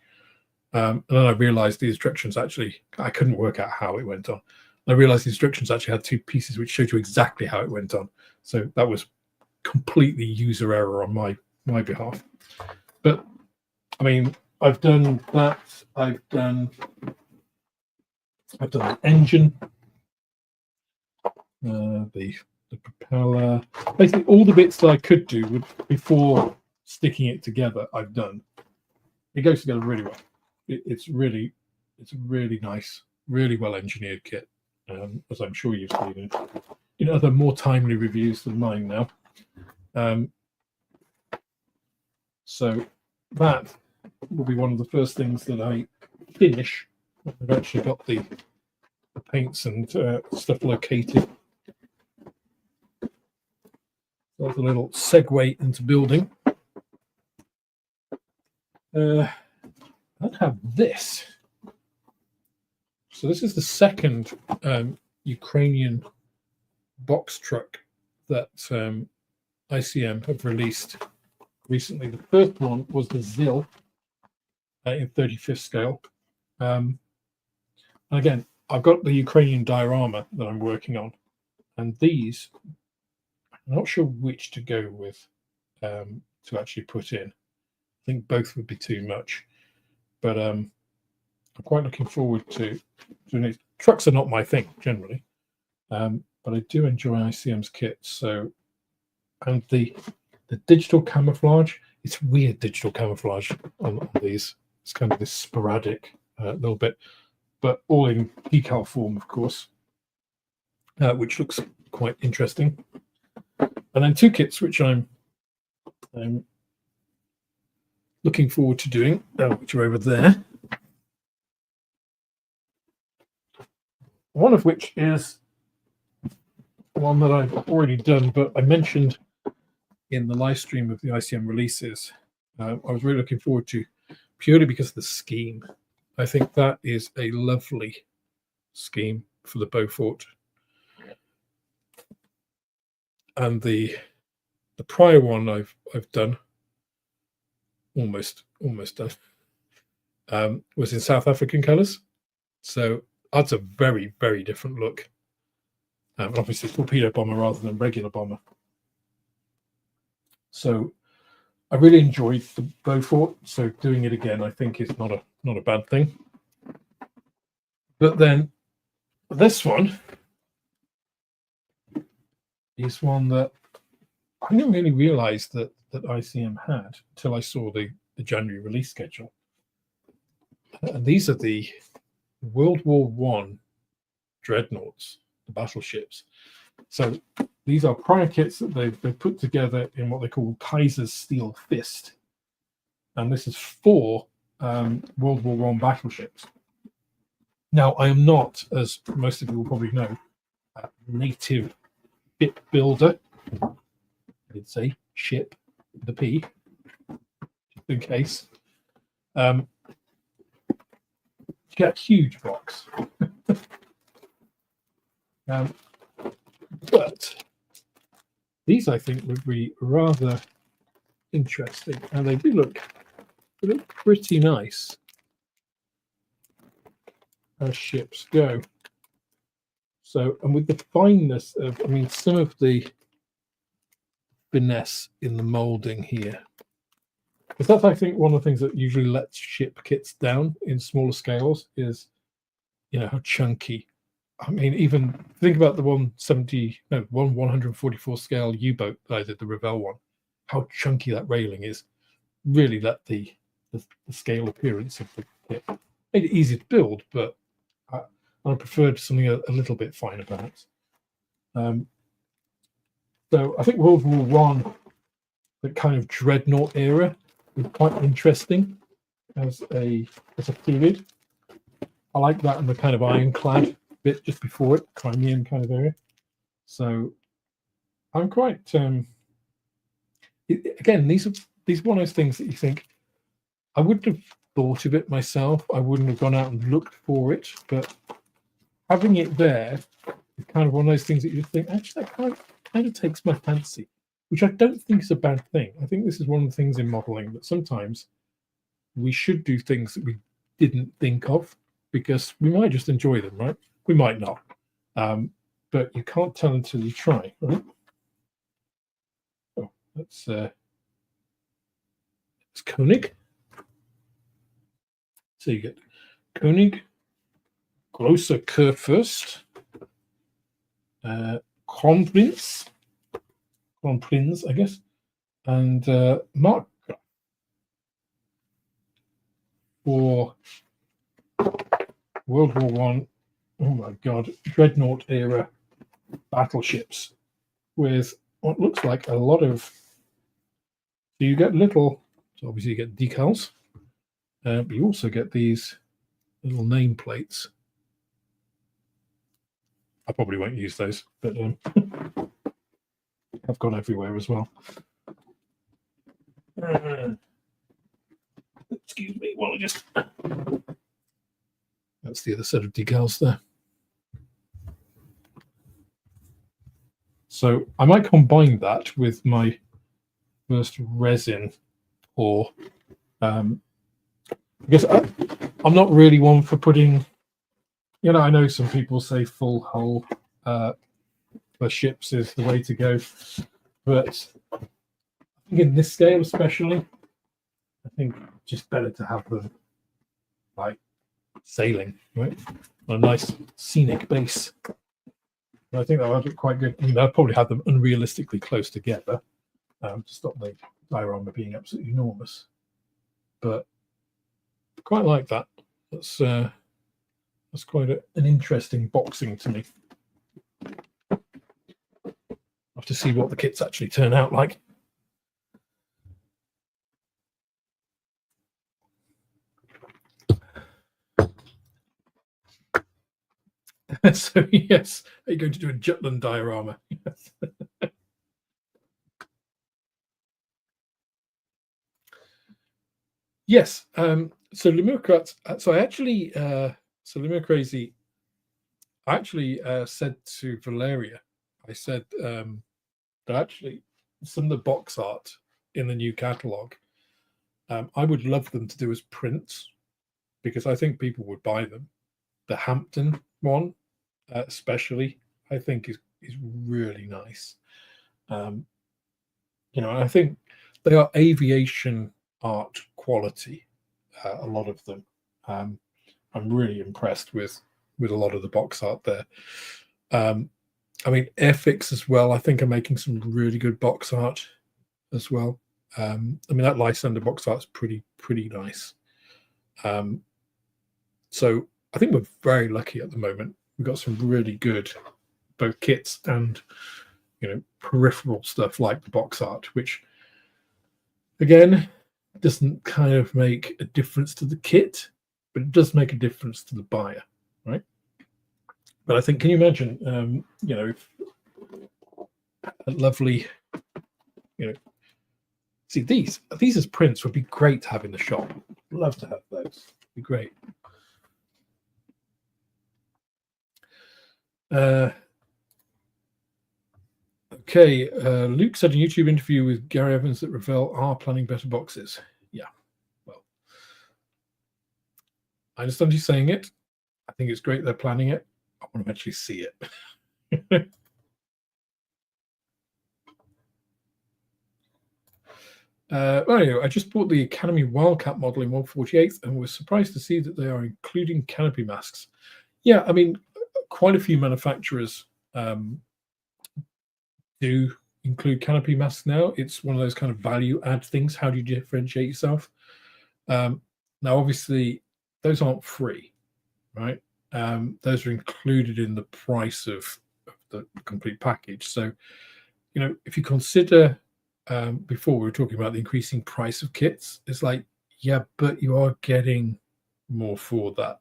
A: And then I realized the instructions actually, I couldn't work out how it went on. I realized the instructions actually had 2 pieces which showed you exactly how it went on. So that was completely user error on my behalf. But I mean, I've done that. I've done the engine, the propeller, basically all the bits that I could do before sticking it together. I've done. It goes together really well. It's really nice, really well engineered kit, as I'm sure you've seen in other more timely reviews than mine now. So that will be one of the first things that I finish. I've actually got the paints and stuff located. That's a little segue into building. I have this. So this is the second Ukrainian box truck that ICM have released recently. The first one was the ZIL in 35th scale. And again, I've got the Ukrainian diorama that I'm working on, and these, I'm not sure which to go with to actually put in. I think both would be too much, but I'm quite looking forward to doing it. Trucks are not my thing generally, but I do enjoy ICM's kits. So, and the digital camouflage, it's weird digital camouflage on these. It's kind of this sporadic little bit, but all in decal form, of course, which looks quite interesting. And then 2 kits which I'm looking forward to doing, which are over there. One of which is one that I've already done, but I mentioned in the live stream of the ICM releases. I was really looking forward to, purely because of the scheme. I think that is a lovely scheme for the Beaufort. And the prior one I've done, almost done, was in South African colours. So that's a very, very different look. Obviously torpedo bomber rather than regular bomber. So I really enjoyed the Beaufort. So doing it again, I think, is not a bad thing. But then this one is one that I didn't really realise that ICM had until I saw the January release schedule. And these are the World War I dreadnoughts, the battleships. So these are prior kits that they've put together in what they call Kaiser's Steel Fist. And this is 4 World War I battleships. Now, I am not, as most of you will probably know, a native ship builder. I did say ship, the P, just in case. Get a huge box. But these, I think, would be rather interesting, and they look pretty nice as ships go. So, and with the fineness of, I mean, some of the finesse in the molding here, because that's, I think, one of the things that usually lets ship kits down in smaller scales is, you know, how chunky. I mean, even think about the 144 scale U-boat that I did, the Revell one, how chunky that railing is. Really let the scale appearance of the kit. Made it easy to build, but I preferred something a little bit finer, perhaps. So I think World War I, the kind of dreadnought era, is quite interesting as a period. I like that and the kind of ironclad bit just before it, Crimean kind of area. So I'm quite again, these are one of those things that you think, I wouldn't have thought of it myself. I wouldn't have gone out and looked for it, but having it there is kind of one of those things that you think, actually, that kind of takes my fancy, which I don't think is a bad thing. I think this is one of the things in modeling that sometimes we should do things that we didn't think of, because we might just enjoy them, right? We might not, but you can't tell until you try, right? Oh, that's Koenig. So you get Koenig, Großer Kurfürst, Kronprinz, I guess, and Mark for World War One. Oh my God, Dreadnought era battleships with what looks like a lot of. So you get little. So obviously you get decals, but you also get these little nameplates. I probably won't use those, but I've gone everywhere as well. Excuse me, while I just. That's the other set of decals there. So I might combine that with my first resin pour. I guess I'm not really one for putting, you know, I know some people say full hull for ships is the way to go, but I think in this scale especially, I think just better to have them like sailing, right? On a nice scenic base. And I think that would look quite good. I mean, I'd probably have them unrealistically close together to stop the diorama being absolutely enormous. But quite like that. That's quite an interesting boxing to me. I'll have to see what the kits actually turn out like. So yes, are you going to do a Jutland diorama? Yes. Yes. So Lemurcrat. So I actually, so Lemur Crazy. I actually said to Valeria, I said that actually some of the box art in the new catalogue, I would love them to do as prints, because I think people would buy them. The Hampton one, especially, I think is really nice. You know, I think they are aviation art quality. A lot of them. I'm really impressed with a lot of the box art there. I mean, Airfix as well, I think, are making some really good box art as well. I mean, that Licensor box art's pretty nice. So I think we're very lucky at the moment. We've got some really good both kits and, you know, peripheral stuff like the box art, which again doesn't kind of make a difference to the kit, but it does make a difference to the buyer, right? But I think, can you imagine, you know, if a lovely, you know, see these as prints would be great to have in the shop. Love to have those. Be great. Okay, Luke said in a YouTube interview with Gary Evans that Revell are planning better boxes. Yeah, well, I understand you saying it. I think it's great they're planning it. I want to actually see it. Well, anyway, I just bought the Academy Wildcat model in 1/48 and was surprised to see that they are including canopy masks. Yeah, I mean, quite a few manufacturers do include canopy masks now. It's one of those kind of value add things. How do you differentiate yourself? Now, obviously, those aren't free, right? Those are included in the price of the complete package. So, you know, if you consider, before we were talking about the increasing price of kits, it's like, yeah, but you are getting more for that.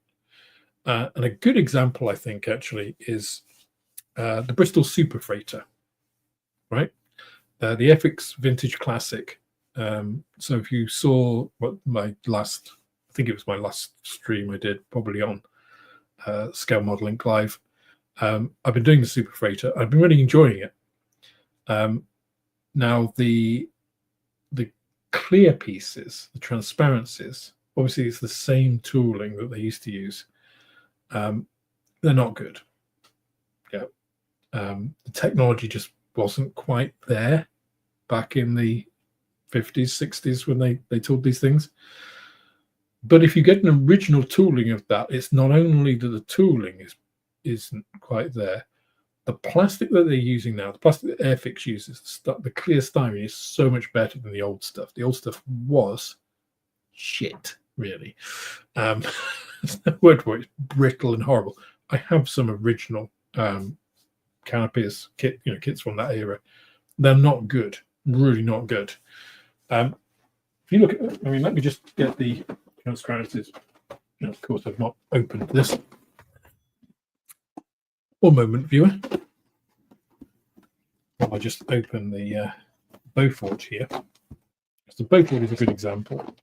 A: And a good example, I think, actually, is the Bristol Super Freighter, right? The airfix Vintage Classic. So if you saw what my last, I think it was my last stream I did, probably on Scale Modeling Live, I've been doing the Super Freighter. I've been really enjoying it. Now the clear pieces, the transparencies obviously it's the same tooling that they used to use. They're not good. Yeah. The technology just wasn't quite there back in the 50s, 60s when they tooled these things. But if you get an original tooling of that, it's not only that the tooling isn't quite there, the plastic that they're using now, the plastic that Airfix uses, the clear styrene is so much better than the old stuff. The old stuff was shit, really. There's no word for it. It's brittle and horrible. I have some original canopies kits from that era. They're not good, really not good. If you look at, I mean, let me just get the transparencies. Of course, I've not opened this. One moment, viewer. I'll just open the Beaufort here. The Beaufort is a good example.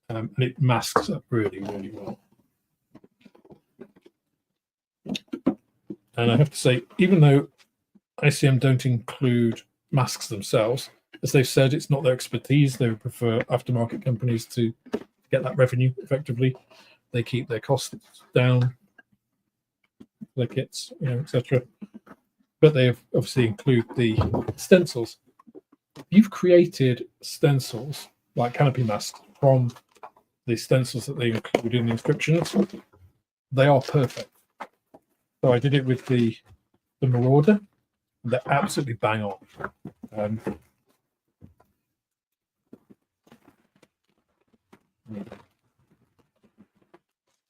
A: And it masks up really, really well. And I have to say, even though ICM don't include masks themselves, as they've said, it's not their expertise. They would prefer aftermarket companies to get that revenue effectively. They keep their costs down, their kits, etc. But they obviously include the stencils. You've created stencils like canopy masks from the stencils that they include in the inscriptions. They are perfect. So I did it with the Marauder. They're absolutely bang on.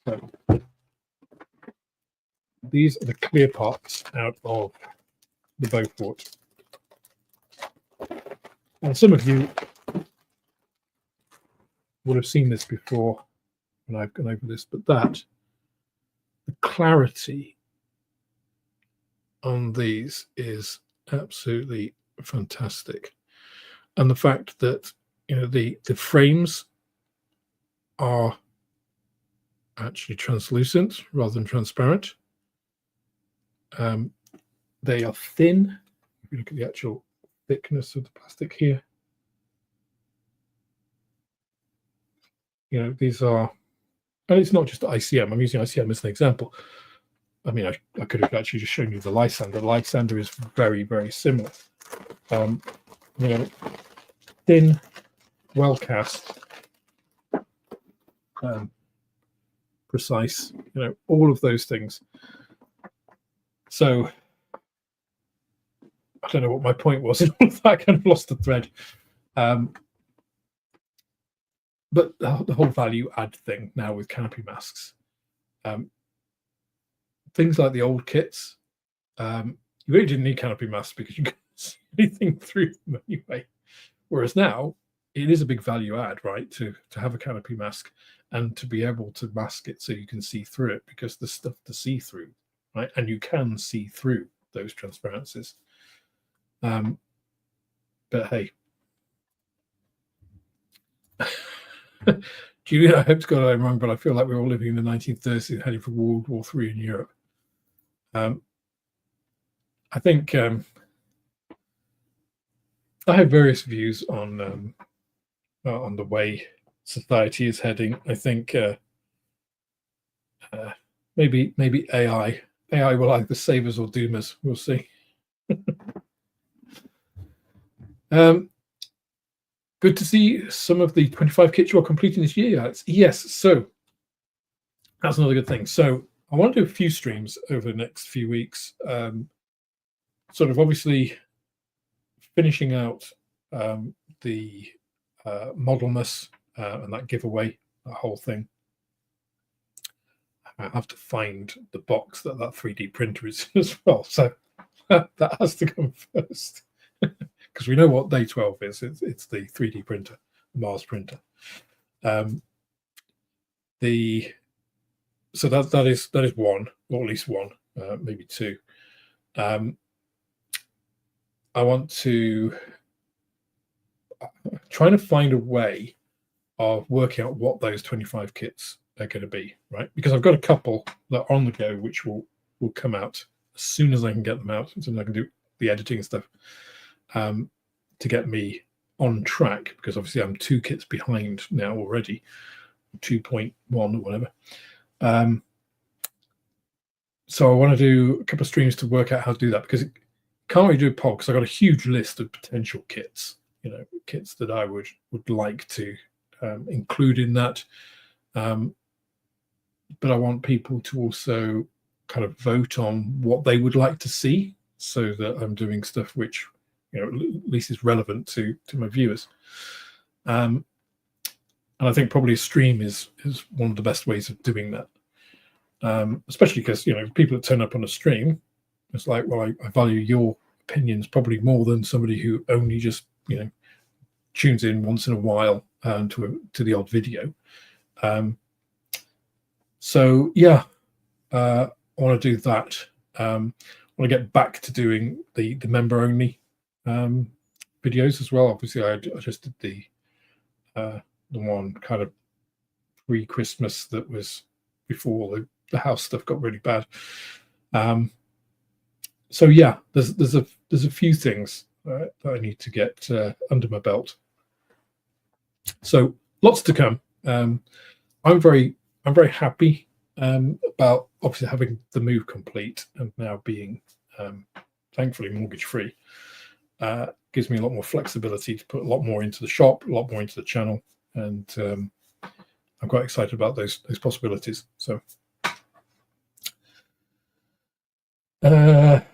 A: So these are the clear parts out of the Beaufort. And some of you would have seen this before when I've gone over this, but the clarity on these is absolutely fantastic. And the fact that the frames are actually translucent rather than transparent. They are thin. If you look at the actual thickness of the plastic here, these are, and it's not just ICM. I'm using ICM as an example. I mean, I could have actually just shown you the Licensor. The Licensor is very, very similar. Thin, well cast, precise. All of those things. So I don't know what my point was. I kind of lost the thread. But the whole value add thing now with canopy masks. Things like the old kits, you really didn't need canopy masks because you couldn't see anything through them anyway. Whereas now, it is a big value add, right, to have a canopy mask and to be able to mask it so you can see through it, because there's stuff to see through, right? And you can see through those transparencies. But hey, Julian, I hope to God I'm wrong, but I feel like we're all living in the 1930s and heading for World War III in Europe. I think I have various views on the way society is heading. I think maybe AI will either save us or doom us. We'll see. Good to see some of the 25 kits you're completing this year, Alex. Yes, so that's another good thing. So I want to do a few streams over the next few weeks, sort of obviously finishing out the Modelmas and that giveaway, that whole thing. I have to find the box that 3D printer is as well. So that has to come first. Because we know what day 12 is. It's the 3D printer, the Mars printer. So that is one, or at least one, maybe two. I want to trying to find a way of working out what those 25 kits are going to be, right? Because I've got a couple that are on the go, which will come out as soon as I can get them out, as soon as I can do the editing and stuff. To get me on track, because obviously I'm 2 kits behind now already, 2.1 or whatever. So I want to do a couple of streams to work out how to do that, because can't really do a pod because I've got a huge list of potential kits, kits that I would like to include in that. But I want people to also kind of vote on what they would like to see, so that I'm doing stuff which, at least is relevant to my viewers. And I think probably a stream is one of the best ways of doing that. Especially because, people that turn up on a stream, it's like, well, I value your opinions probably more than somebody who only just, tunes in once in a while to the odd video. So yeah, I want to do that. I want to get back to doing the member only videos as well. Obviously, I just did the one kind of pre-Christmas that was before the house stuff got really bad. So yeah, there's a few things that I need to get under my belt. So lots to come. I'm very happy about obviously having the move complete and now being thankfully mortgage free. Gives me a lot more flexibility to put a lot more into the shop, a lot more into the channel, and I'm quite excited about those possibilities. So let's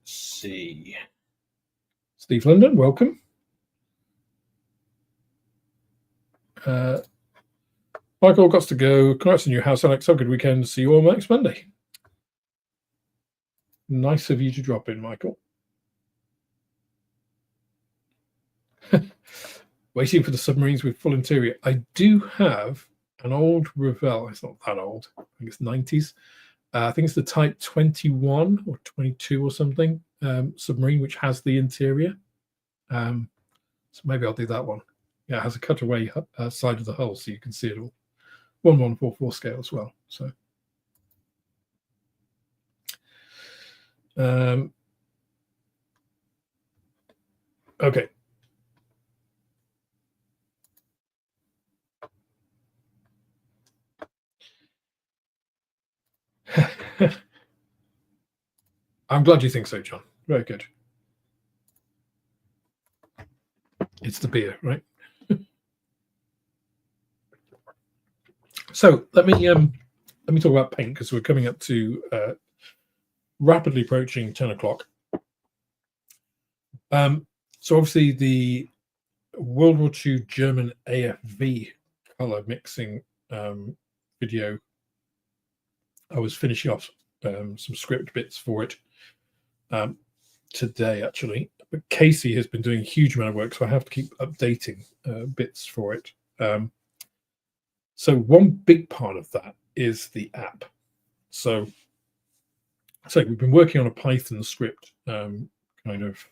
A: see. Steve London, welcome. Michael, got to go. Congrats on your house, Alex. Have a good weekend. See you all next Monday. Nice of you to drop in, Michael. Waiting for the submarines with full interior. I do have an old Revell. It's not that old. I think it's 90s. I think it's the Type 21 or 22 or something submarine, which has the interior. So maybe I'll do that one. Yeah, it has a cutaway side of the hull, so you can see it all. 1144 scale as well. So okay. I'm glad you think so, John. Very good. It's the beer, right? So let me talk about paint, because we're coming up to rapidly approaching 10 o'clock. So obviously the World War II German AFV color mixing video, I was finishing off some script bits for it today, actually. But Casey has been doing a huge amount of work, so I have to keep updating bits for it. So one big part of that is the app. So we've been working on a Python script, kind of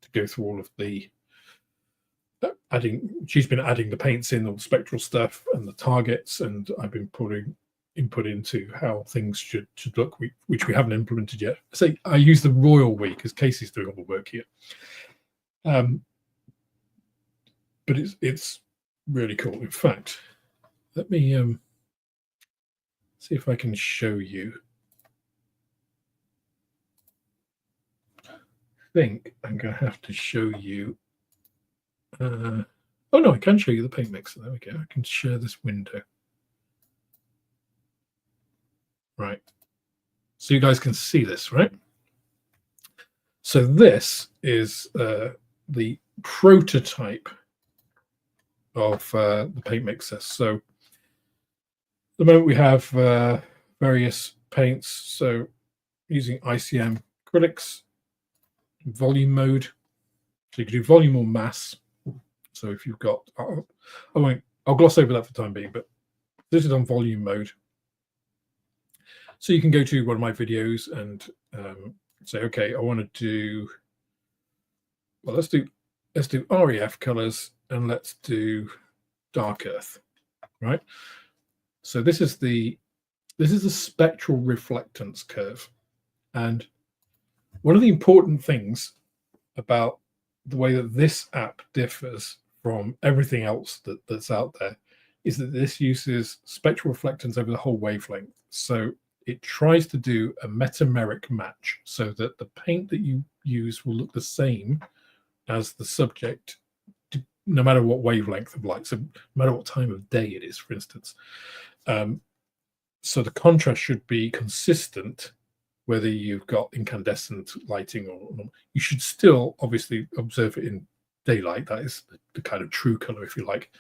A: to go through all of the she's been adding the paints in, all the spectral stuff and the targets, and I've been putting input into how things should look, which we haven't implemented yet. So I use the royal we because Casey's doing all the work here. But it's really cool. In fact, let me see if I can show you. I think I'm going to have to show you. Oh no, I can show you the paint mixer. There we go. I can share this window. Right. So you guys can see this, right? So this is the prototype of the paint mixer. So at the moment we have various paints. So using ICM acrylics, volume mode. So you can do volume or mass. So if you've got, I'll gloss over that for the time being, but this is on volume mode. So you can go to one of my videos and say, okay, I want to do, well, let's do REF colors and let's do dark earth, right? So this is the spectral reflectance curve, and One of the important things about the way that this app differs from everything else that's out there is that this uses spectral reflectance over the whole wavelength. So it tries to do a metameric match so that the paint that you use will look the same as the subject, no matter what wavelength of light, so no matter what time of day it is, for instance. So the contrast should be consistent whether you've got incandescent lighting or not. You should still obviously observe it in daylight. That is the kind of true color, if you like.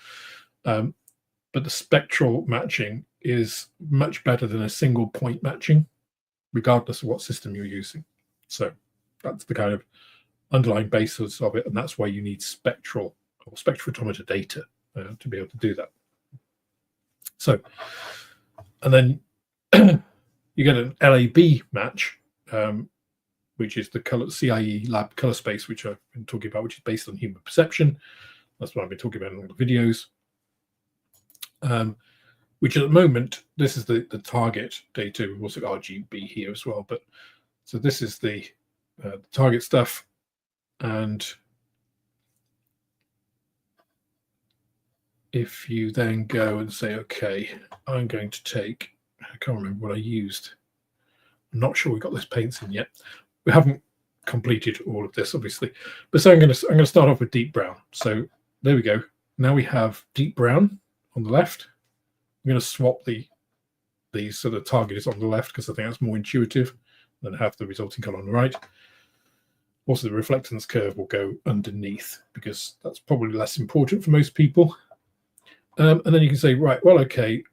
A: But the spectral matching is much better than a single point matching, regardless of what system you're using. So that's the kind of underlying basis of it, and that's why you need spectral or spectrophotometer data to be able to do that. So, and then you get an LAB match, which is the color CIE lab color space, which I've been talking about, which is based on human perception. That's what I've been talking about in all the videos. Which at the moment, this is the target data. We've also got RGB here as well. But so this is the target stuff. And if you then go and say, okay, I'm going to take, I can't remember what I used. I'm not sure we've got those paints in yet. We haven't completed all of this, obviously. But so I'm going to start off with deep brown. So there we go. Now we have deep brown on the left. I'm going to swap these so the target is on the left because I think that's more intuitive than have the resulting color on the right. Also, the reflectance curve will go underneath because that's probably less important for most people. And then you can say, right, well, okay,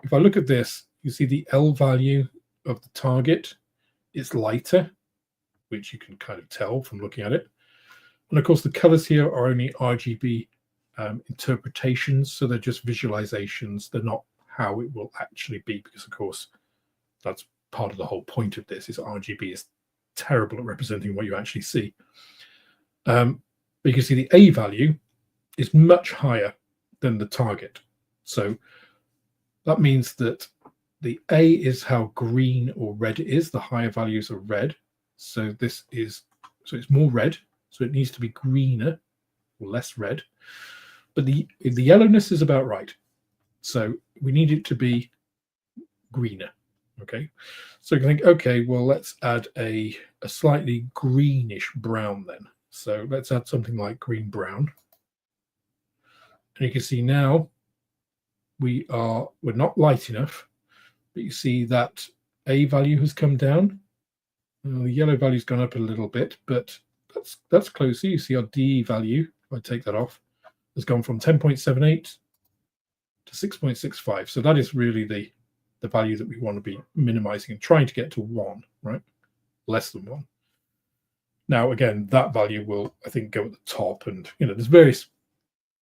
A: if I look at this, you see the L value of the target is lighter, which you can kind of tell from looking at it. And of course, the colors here are only RGB interpretations, so they're just visualizations. They're not how it will actually be, because of course, that's part of the whole point of this, is RGB is terrible at representing what you actually see. But you can see the A value is much higher than the target. So that means that the A is how green or red it is. The higher values are red. So this is, so it's more red. So it needs to be greener or less red. But the yellowness is about right. So we need it to be greener. Okay. So you can think, okay, well, let's add a slightly greenish brown then. So let's add something like green brown. And you can see now we're not light enough, but you see that A value has come down. The yellow value's gone up a little bit, but that's closer. You see our D value, if I take that off, has gone from 10.78 to 6.65. So that is really the value that we want to be minimizing and trying to get to 1, right? Less than 1. Now, again, that value will, I think, go at the top, and there's various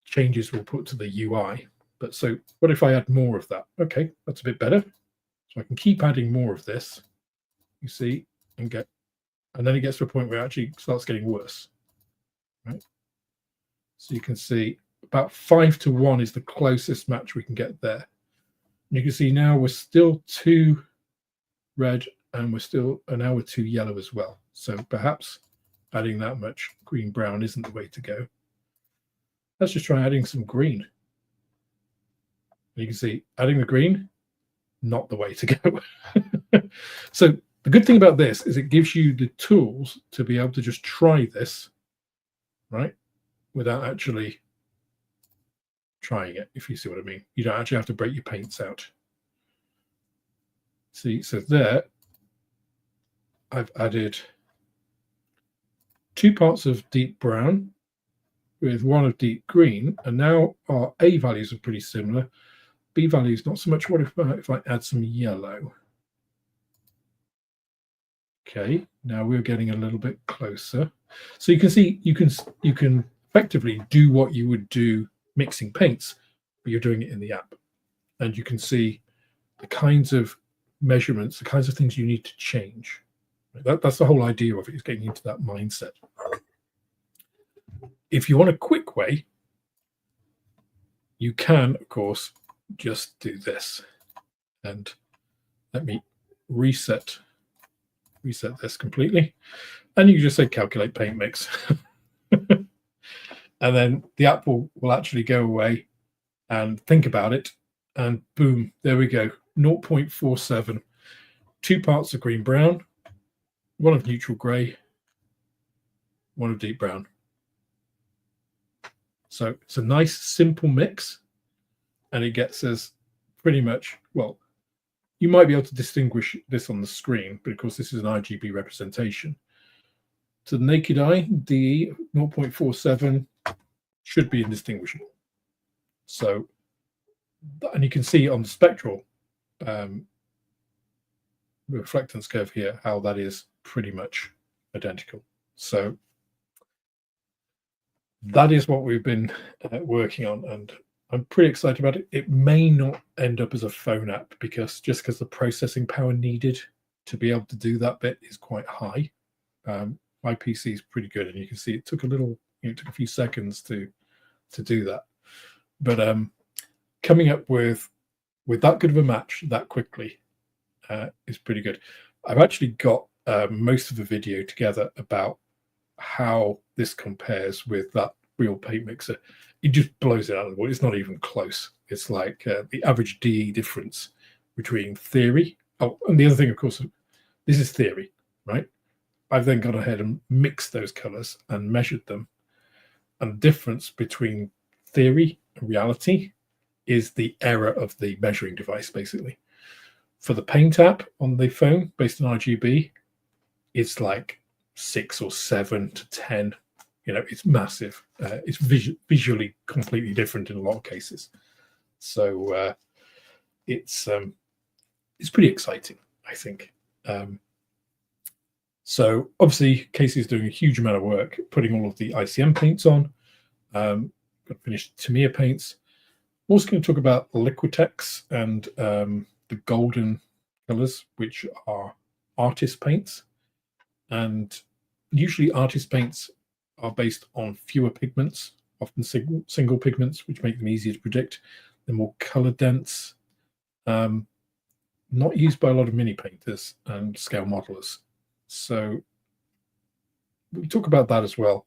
A: changes we'll put to the UI. But so what if I add more of that? Okay, that's a bit better. So I can keep adding more of this, you see, and then it gets to a point where it actually starts getting worse, right? So you can see about 5 to 1 is the closest match we can get there. And you can see now we're still too red, and now we're too yellow as well. So perhaps adding that much green brown isn't the way to go. Let's just try adding some green. You can see adding the green, not the way to go. So the good thing about this is it gives you the tools to be able to just try this, right, without actually trying it, if you see what I mean. You don't actually have to break your paints out. See, so there I've added 2 parts of deep brown with 1 of deep green, and now our A values are pretty similar. B values not so much. What if I add some yellow? Okay, now we're getting a little bit closer. So you can see you can effectively do what you would do mixing paints, but you're doing it in the app, and you can see the kinds of measurements, the kinds of things you need to change. That's the whole idea of it, is getting into that mindset. If you want a quick way, you can, of course, just do this. And let me reset reset this completely, and you can just say calculate paint mix. And then the app will actually go away and think about it, and boom, there we go. 0.47, 2 parts of green brown, 1 of neutral grey, 1 of deep brown. So it's a nice simple mix, and it gets us pretty much, well, you might be able to distinguish this on the screen, but of course this is an RGB representation. To the naked eye, the 0.47 should be indistinguishable. So, and you can see on the spectral reflectance curve here how that is pretty much identical. So that is what we've been working on, and I'm pretty excited about it. It may not end up as a phone app because the processing power needed to be able to do that bit is quite high. My PC is pretty good, and you can see it took it took a few seconds to do that. But coming up with that good of a match that quickly is pretty good. I've actually got most of the video together about how this compares with that real paint mixer. It just blows it out of the water. It's not even close. It's like the average DE difference between theory. Oh, and the other thing, of course, this is theory, right? I've then gone ahead and mixed those colors and measured them. And the difference between theory and reality is the error of the measuring device, basically. For the paint app on the phone based on RGB, it's like 6 or 7 to 10. It's massive. It's visually completely different in a lot of cases. So it's pretty exciting, I think. So obviously, Casey's doing a huge amount of work putting all of the ICM paints on. Got to finish Tamiya paints. I'm also going to talk about Liquitex and the golden colors, which are artist paints. And usually artist paints are based on fewer pigments, often single pigments, which make them easier to predict. They're more color dense, not used by a lot of mini painters and scale modelers. So we talk about that as well.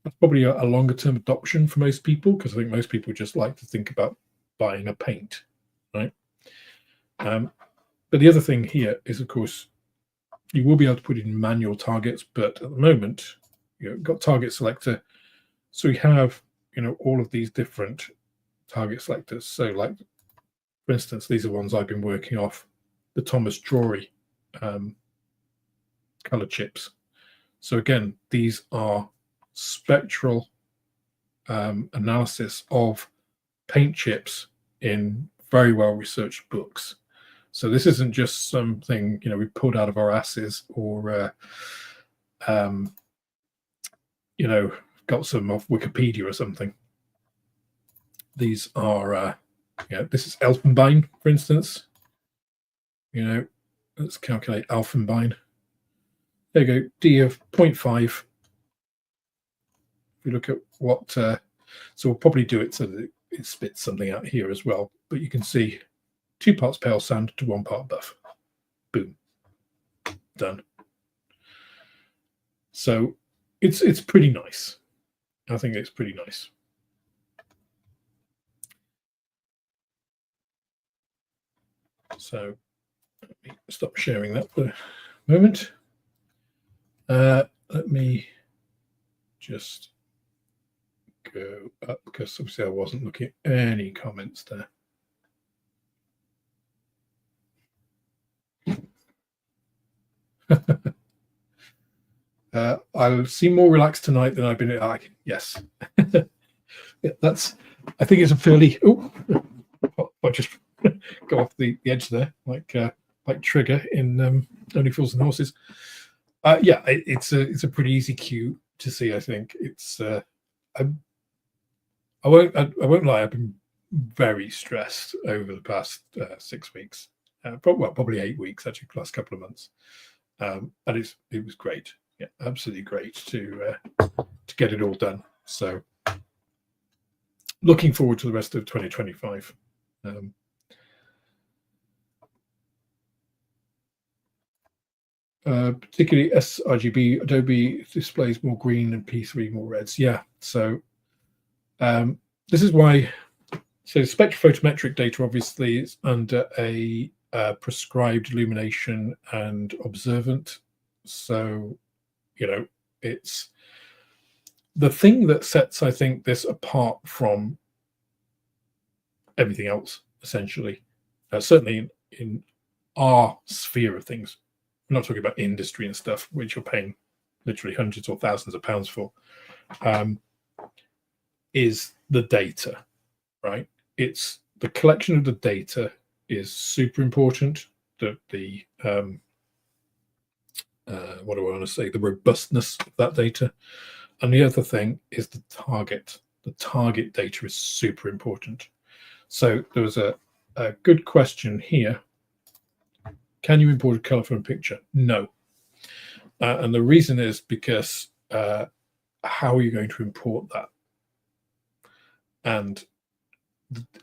A: That's probably a longer term adoption for most people, because I think most people just like to think about buying a paint, right? But the other thing here is, of course, you will be able to put in manual targets, but at the moment, you've got target selector. So we have, all of these different target selectors. So like, for instance, these are ones I've been working off the Thomas Drury color chips. So again, these are spectral analysis of paint chips in very well researched books. So this isn't just something we pulled out of our asses or got some off Wikipedia or something. These are this is Elfenbein, for instance. Let's calculate Elfenbein. There you go, D of 0.5. If we look at what, so we'll probably do it so that it spits something out here as well. But you can see 2 parts pale sand to 1 part buff. Boom. Done. So it's pretty nice. I think it's pretty nice. So let me stop sharing that for a moment. Let me just go up, because obviously I wasn't looking at any comments there. I'll seem more relaxed tonight than I've been. Yes. Yeah, I think it's a fairly. Oh, I just go off the edge there, like Trigger in Only Fools and Horses. Yeah, it's a pretty easy cue to see. I think it's. I won't lie. I've been very stressed over the past 6 weeks. Probably 8 weeks actually, last couple of months. And it was great. Yeah, absolutely great to get it all done. So looking forward to the rest of 2025. particularly sRGB, Adobe displays more green and P3 more reds. Yeah, so this is why. So spectrophotometric data obviously is under a prescribed illumination and observant. So, you know, it's the thing that sets, I think, this apart from everything else, essentially. Certainly in our sphere of things. I'm not talking about industry and stuff, which you're paying literally hundreds or thousands of pounds for, is the data, right? It's the collection of the data is super important. The what do I want to say? The robustness of that data, and the other thing is the target. The target data is super important. So there was a good question here. Can you import a color from a picture? No. And the reason is because how are you going to import that? And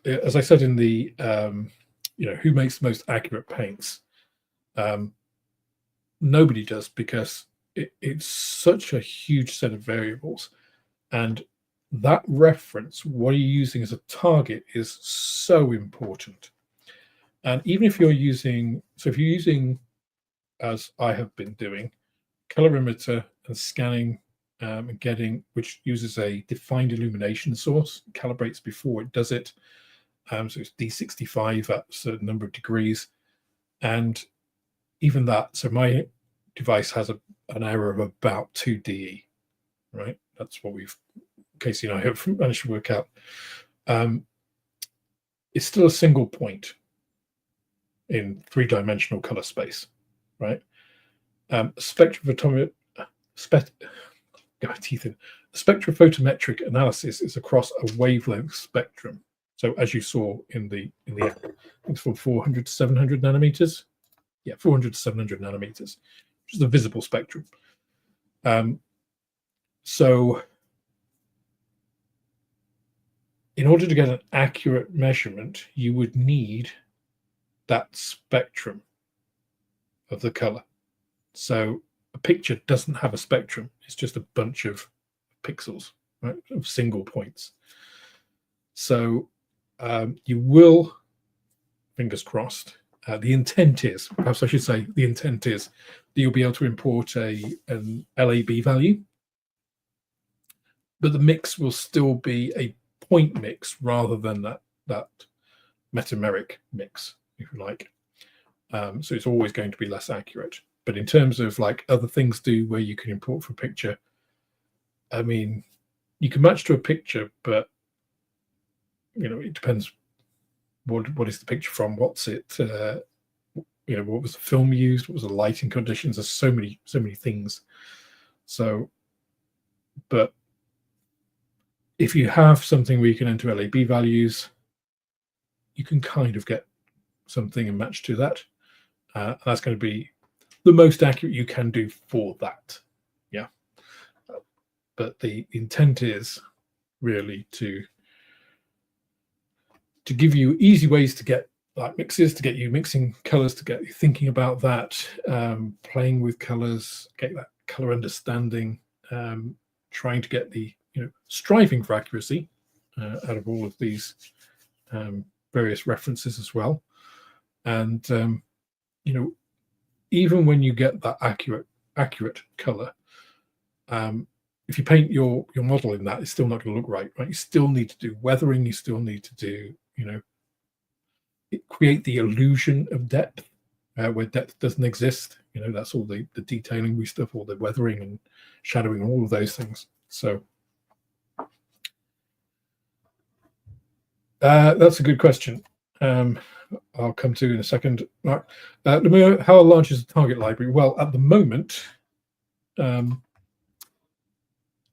A: as I said in the, who makes the most accurate paints? Nobody does, because it's such a huge set of variables. And that reference, what are you using as a target, is so important. And even if you're using, so if you're using, as I have been doing, colorimeter and scanning and getting, which uses a defined illumination source, calibrates before it does it. So it's D65 at a certain number of degrees. And even that, so my device has an error of about 2 dE, right? That's what we've, Casey and I have managed to work out. It's still a single point in 3-dimensional color space, right? Spectrophotometric analysis is across a wavelength spectrum. So as you saw in the it's from 400 to 700 nanometers. Yeah, 400 to 700 nanometers, which is the visible spectrum. So in order to get an accurate measurement, you would need that spectrum of the color. So a picture doesn't have a spectrum. It's just a bunch of pixels, right, of single points. So you will, fingers crossed, the intent is, perhaps I should say, the intent is that you'll be able to import an LAB value, but the mix will still be a point mix rather than that metameric mix, if you like. So it's always going to be less accurate. But in terms of like other things do where you can import from picture, I mean, you can match to a picture, but it depends what is the picture from, what's it, what was the film used, what was the lighting conditions. There's so many things. So, but if you have something where you can enter LAB values, you can kind of get something and match to that. And that's going to be the most accurate you can do for that. Yeah. But the intent is really to give you easy ways to get like mixes, to get you mixing colors, to get you thinking about that, playing with colors, get that color understanding, trying to get the, striving for accuracy out of all of these various references as well. And, even when you get that accurate color, if you paint your model in that, it's still not going to look right? You still need to do weathering. You still need to do, create the illusion of depth where depth doesn't exist. That's all the detailing stuff, all the weathering and shadowing, all of those things. So that's a good question. I'll come to in a second. Right. How large is the target library? Well, at the moment,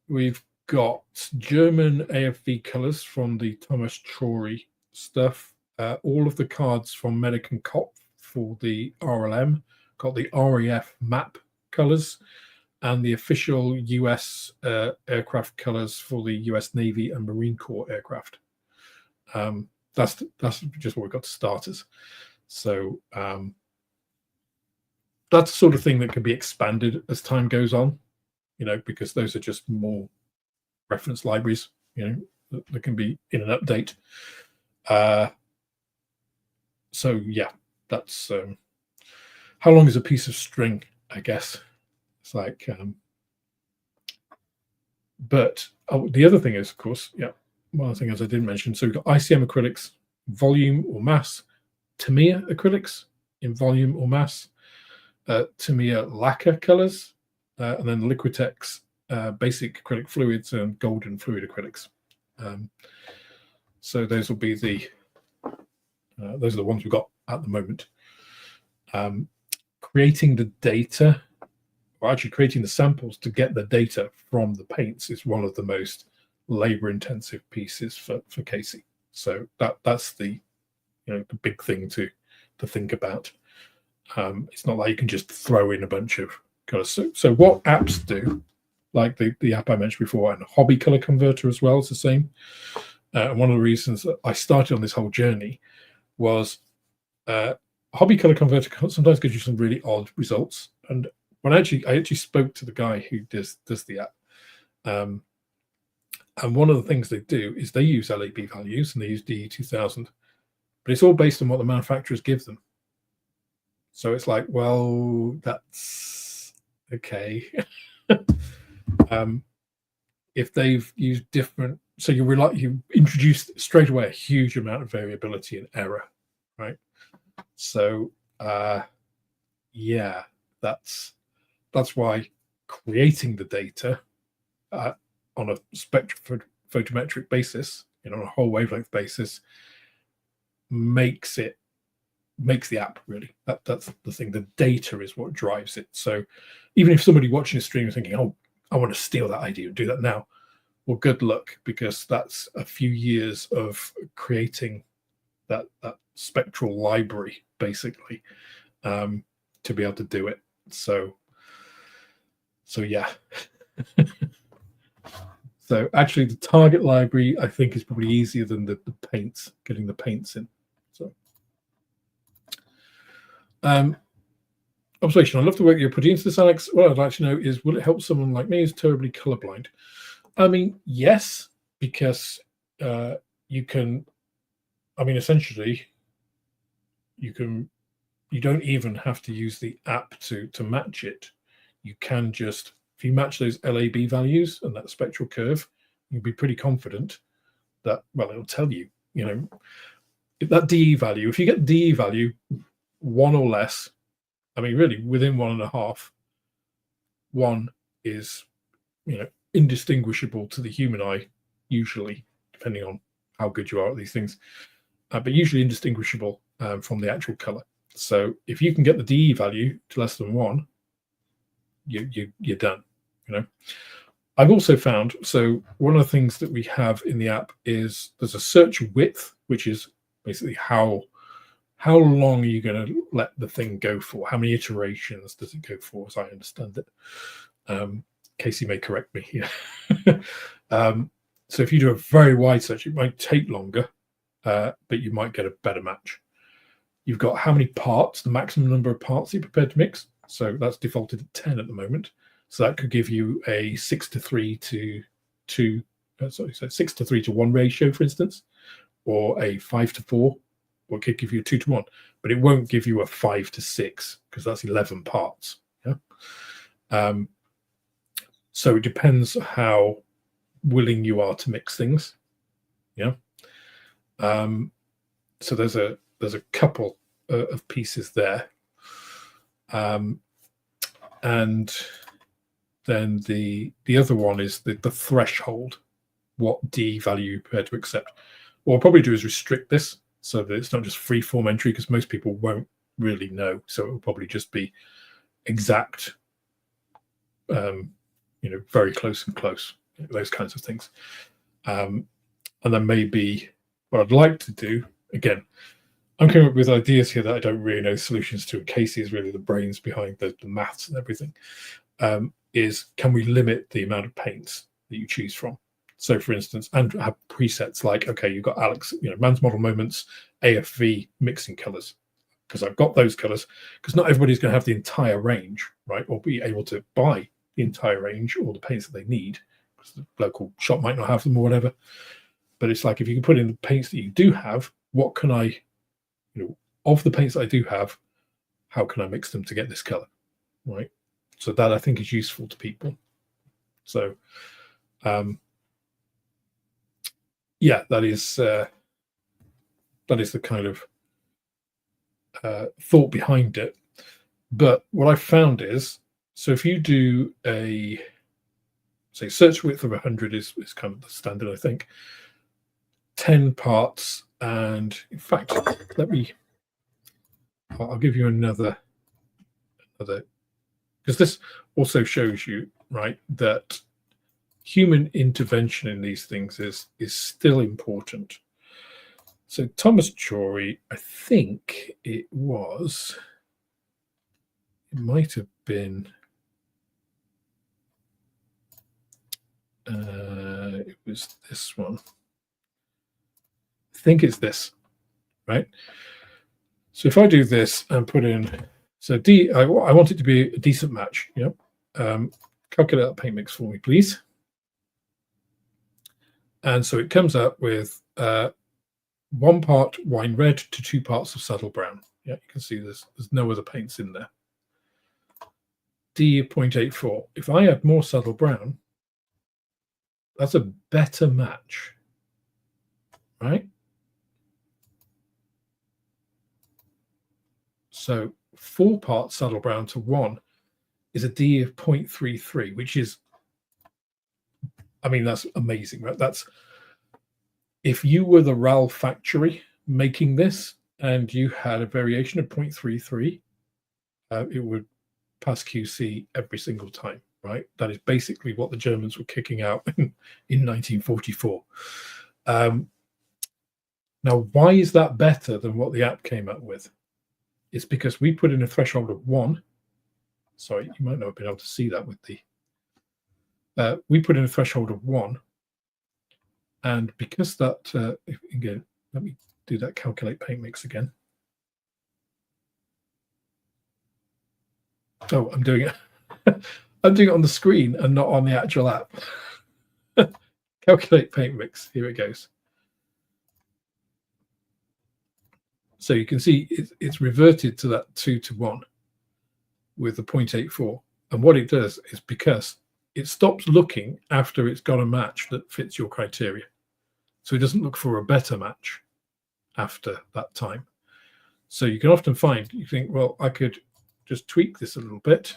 A: we've got German AFV colors from the Thomas Trory stuff. All of the cards from Medic and Cop for the RLM, got the RAF map colors, and the official US aircraft colors for the US Navy and Marine Corps aircraft. That's just what we've got to starters. So that's the sort of thing that can be expanded as time goes on, because those are just more reference libraries, that can be in an update. So yeah, that's how long is a piece of string, I guess. It's like, but the other thing is, of course, one of the things I didn't mention. So we've got ICM acrylics, volume or mass, Tamiya acrylics in volume or mass, Tamiya lacquer colors, and then Liquitex basic acrylic fluids and golden fluid acrylics. So those will be those are the ones we've got at the moment. Creating the data, or actually creating the samples to get the data from the paints, is one of the most labor-intensive pieces for Casey. So that's the the big thing to think about. It's not like you can just throw in a bunch of colors. So what apps do, like the app I mentioned before, and Hobby Color Converter as well, is the same. And one of the reasons that I started on this whole journey was Hobby Color Converter sometimes gives you some really odd results. And when I actually spoke to the guy who does the app, and one of the things they do is they use LAB values, and they use DE2000, but it's all based on what the manufacturers give them. So it's like, well, that's okay. If they've used different, so you introduce straight away a huge amount of variability and error, right? So yeah, that's why creating the data on a photometric basis, on a whole wavelength basis, makes the app really. That's the thing. The data is what drives it. So even if somebody watching a stream is thinking, oh, I want to steal that idea and do that now, well, good luck, because that's a few years of creating that spectral library, basically, to be able to do it. So yeah. So actually the target library, I think, is probably easier than the paints, getting the paints in. So observation, I love the work you're putting into this, Alex. What I'd like to know is, will it help someone like me who's terribly colorblind? I mean, yes, because you can, essentially, you don't even have to use the app to match it. You can just, if you match those LAB values and that spectral curve, you'll be pretty confident that, well, it'll tell you, that DE value, if you get DE value 1 or less, really within 1.5, 1 is, indistinguishable to the human eye, usually, depending on how good you are at these things, but usually indistinguishable from the actual color. So if you can get the DE value to less than 1, you're done. I've also found, so one of the things that we have in the app is there's a search width, which is basically how long are you going to let the thing go for? How many iterations does it go for, as I understand it? Casey may correct me here. So if you do a very wide search, it might take longer, but you might get a better match. You've got how many parts, the maximum number of parts you're prepared to mix. So that's defaulted at 10 at the moment. So that could give you a 6:3 to 6:3 ratio, for instance, or a 5:4, or it could give you a 2:1, but it won't give you a 5:6 because that's 11 parts. Yeah. So it depends how willing you are to mix things. Yeah. So there's a couple of pieces there. And then the other one is the threshold, what D value you're prepared to accept. What I'll probably do is restrict this so that it's not just free form entry, because most people won't really know. So it will probably just be exact, very close and close, those kinds of things. And then maybe what I'd like to do, again, I'm coming up with ideas here that I don't really know solutions to. Casey is really the brains behind the maths and everything. Is, can we limit the amount of paints that you choose from? So, for instance, and have presets like, okay, you've got Alex, man's model moments, AFV mixing colors. because I've got those colors, because not everybody's going to have the entire range, right, or be able to buy the entire range or the paints that they need, because the local shop might not have them or whatever. But it's like, if you can put in the paints that you do have, what can I, of the paints that I do have, how can I mix them to get this color, right? So that, I think, is useful to people. So yeah, that is the kind of thought behind it. But what I found is, so if you do a, say, search width of 100 is kind of the standard, I think. 10 parts, and in fact, I'll give you another, because this also shows you, right, that human intervention in these things is still important. So Thomas Jory, I think it might have been, it was this one. I think it's this, right? So if I do this and put in, so I want it to be a decent match. Yep. Calculate that paint mix for me, please. And so it comes up with 1 part wine red to 2 parts of subtle brown. Yeah, you can see there's no other paints in there. D 0.84. If I add more subtle brown, that's a better match, right? So 4 parts subtle brown to 1 is a D of 0.33, which is, I mean, that's amazing, right? That's, if you were the Revell factory making this and you had a variation of 0.33, it would pass QC every single time, right? That is basically what the Germans were kicking out in 1944. Now, why is that better than what the app came up with? It's because we put in a threshold of 1. Sorry, you might not have been able to see that with the... we put in a threshold of 1. And because that... again, let me do that calculate paint mix again. Oh, I'm doing it. I'm doing it on the screen and not on the actual app. Calculate paint mix. Here it goes. So you can see it's reverted to that 2 to 1 with the 0.84. And what it does is, because it stops looking after it's got a match that fits your criteria. So it doesn't look for a better match after that time. So you can often find, you think, well, I could just tweak this a little bit,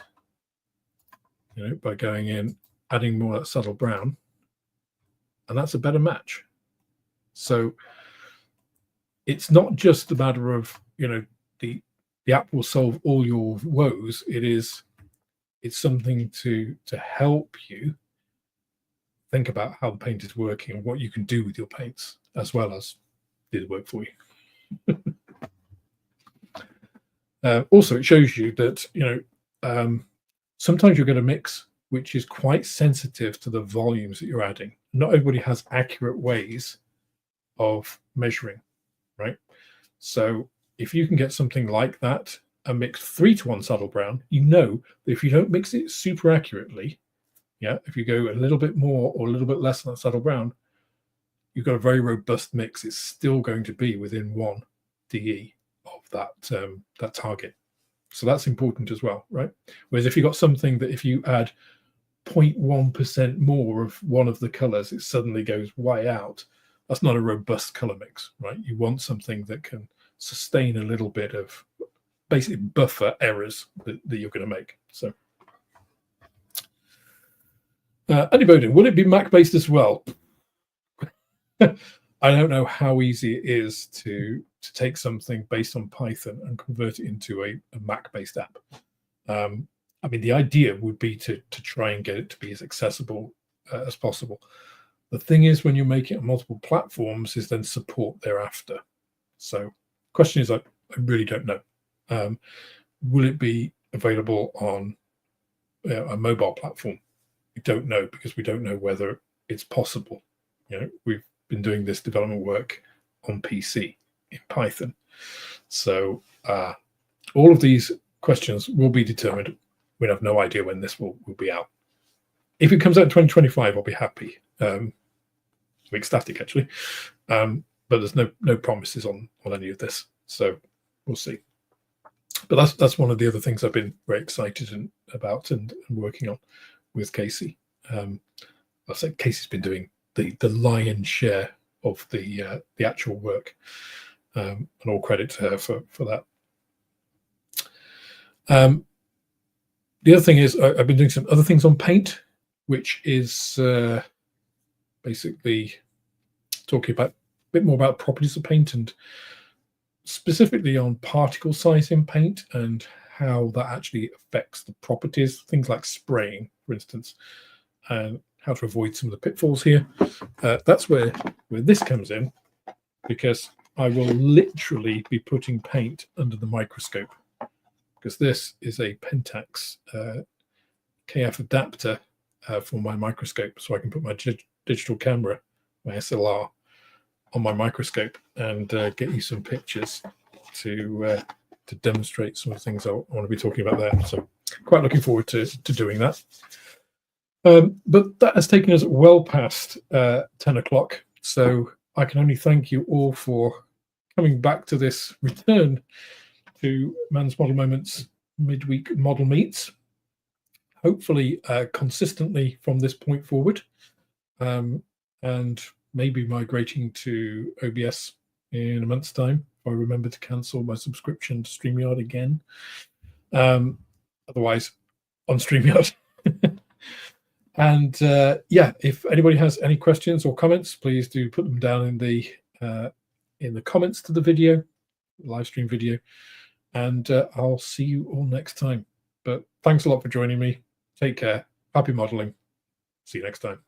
A: by going in, adding more subtle brown, and that's a better match. So it's not just a matter of, the app will solve all your woes. It's something to help you think about how the paint is working and what you can do with your paints, as well as do the work for you. Also, it shows you that, sometimes you're going to mix which is quite sensitive to the volumes that you're adding. Not everybody has accurate ways of measuring, right? So if you can get something like that and mix 3 to 1 subtle brown, you know that if you don't mix it super accurately, if you go a little bit more or a little bit less than that subtle brown, you've got a very robust mix. It's still going to be within 1 DE of that target. So that's important as well, right? Whereas if you've got something that if you add 0.1% more of one of the colors, it suddenly goes way out. That's not a robust color mix, right? You want something that can sustain a little bit of basically buffer errors that you're going to make. So Andy Bowden, will it be Mac based as well? I don't know how easy it is to take something based on Python and convert it into a Mac-based app. I mean, the idea would be to try and get it to be as accessible as possible. The thing is, when you make it on multiple platforms, is then support thereafter. So the question is, I really don't know. Will it be available on a mobile platform? We don't know, because we don't know whether it's possible. We've been doing this development work on PC in Python. So all of these questions will be determined. We have no idea when this will be out. If it comes out in 2025, I'll be happy. I'm ecstatic, actually. But there's no promises on any of this. So we'll see. But that's one of the other things I've been very excited about and working on with Casey. I said Casey's been doing the lion's share of the actual work, and all credit to her for that. The other thing is I've been doing some other things on paint, which is basically talking about a bit more about properties of paint, and specifically on particle size in paint and how that actually affects the properties, things like spraying, for instance, and how to avoid some of the pitfalls here. That's where this comes in, because I will literally be putting paint under the microscope, because this is a Pentax KF adapter for my microscope, so I can put my digital camera, my SLR, on my microscope and get you some pictures to demonstrate some of the things I want to be talking about there. So quite looking forward to doing that. But that has taken us well past 10 o'clock, so I can only thank you all for coming back to this return to Man's Model Moments midweek model meets, hopefully consistently from this point forward, and maybe migrating to OBS in a month's time if I remember to cancel my subscription to StreamYard again. Otherwise, on StreamYard. And yeah, if anybody has any questions or comments, please do put them down in the comments to the video, live stream video, and I'll see you all next time. But thanks a lot for joining me. Take care. Happy modeling. See you next time.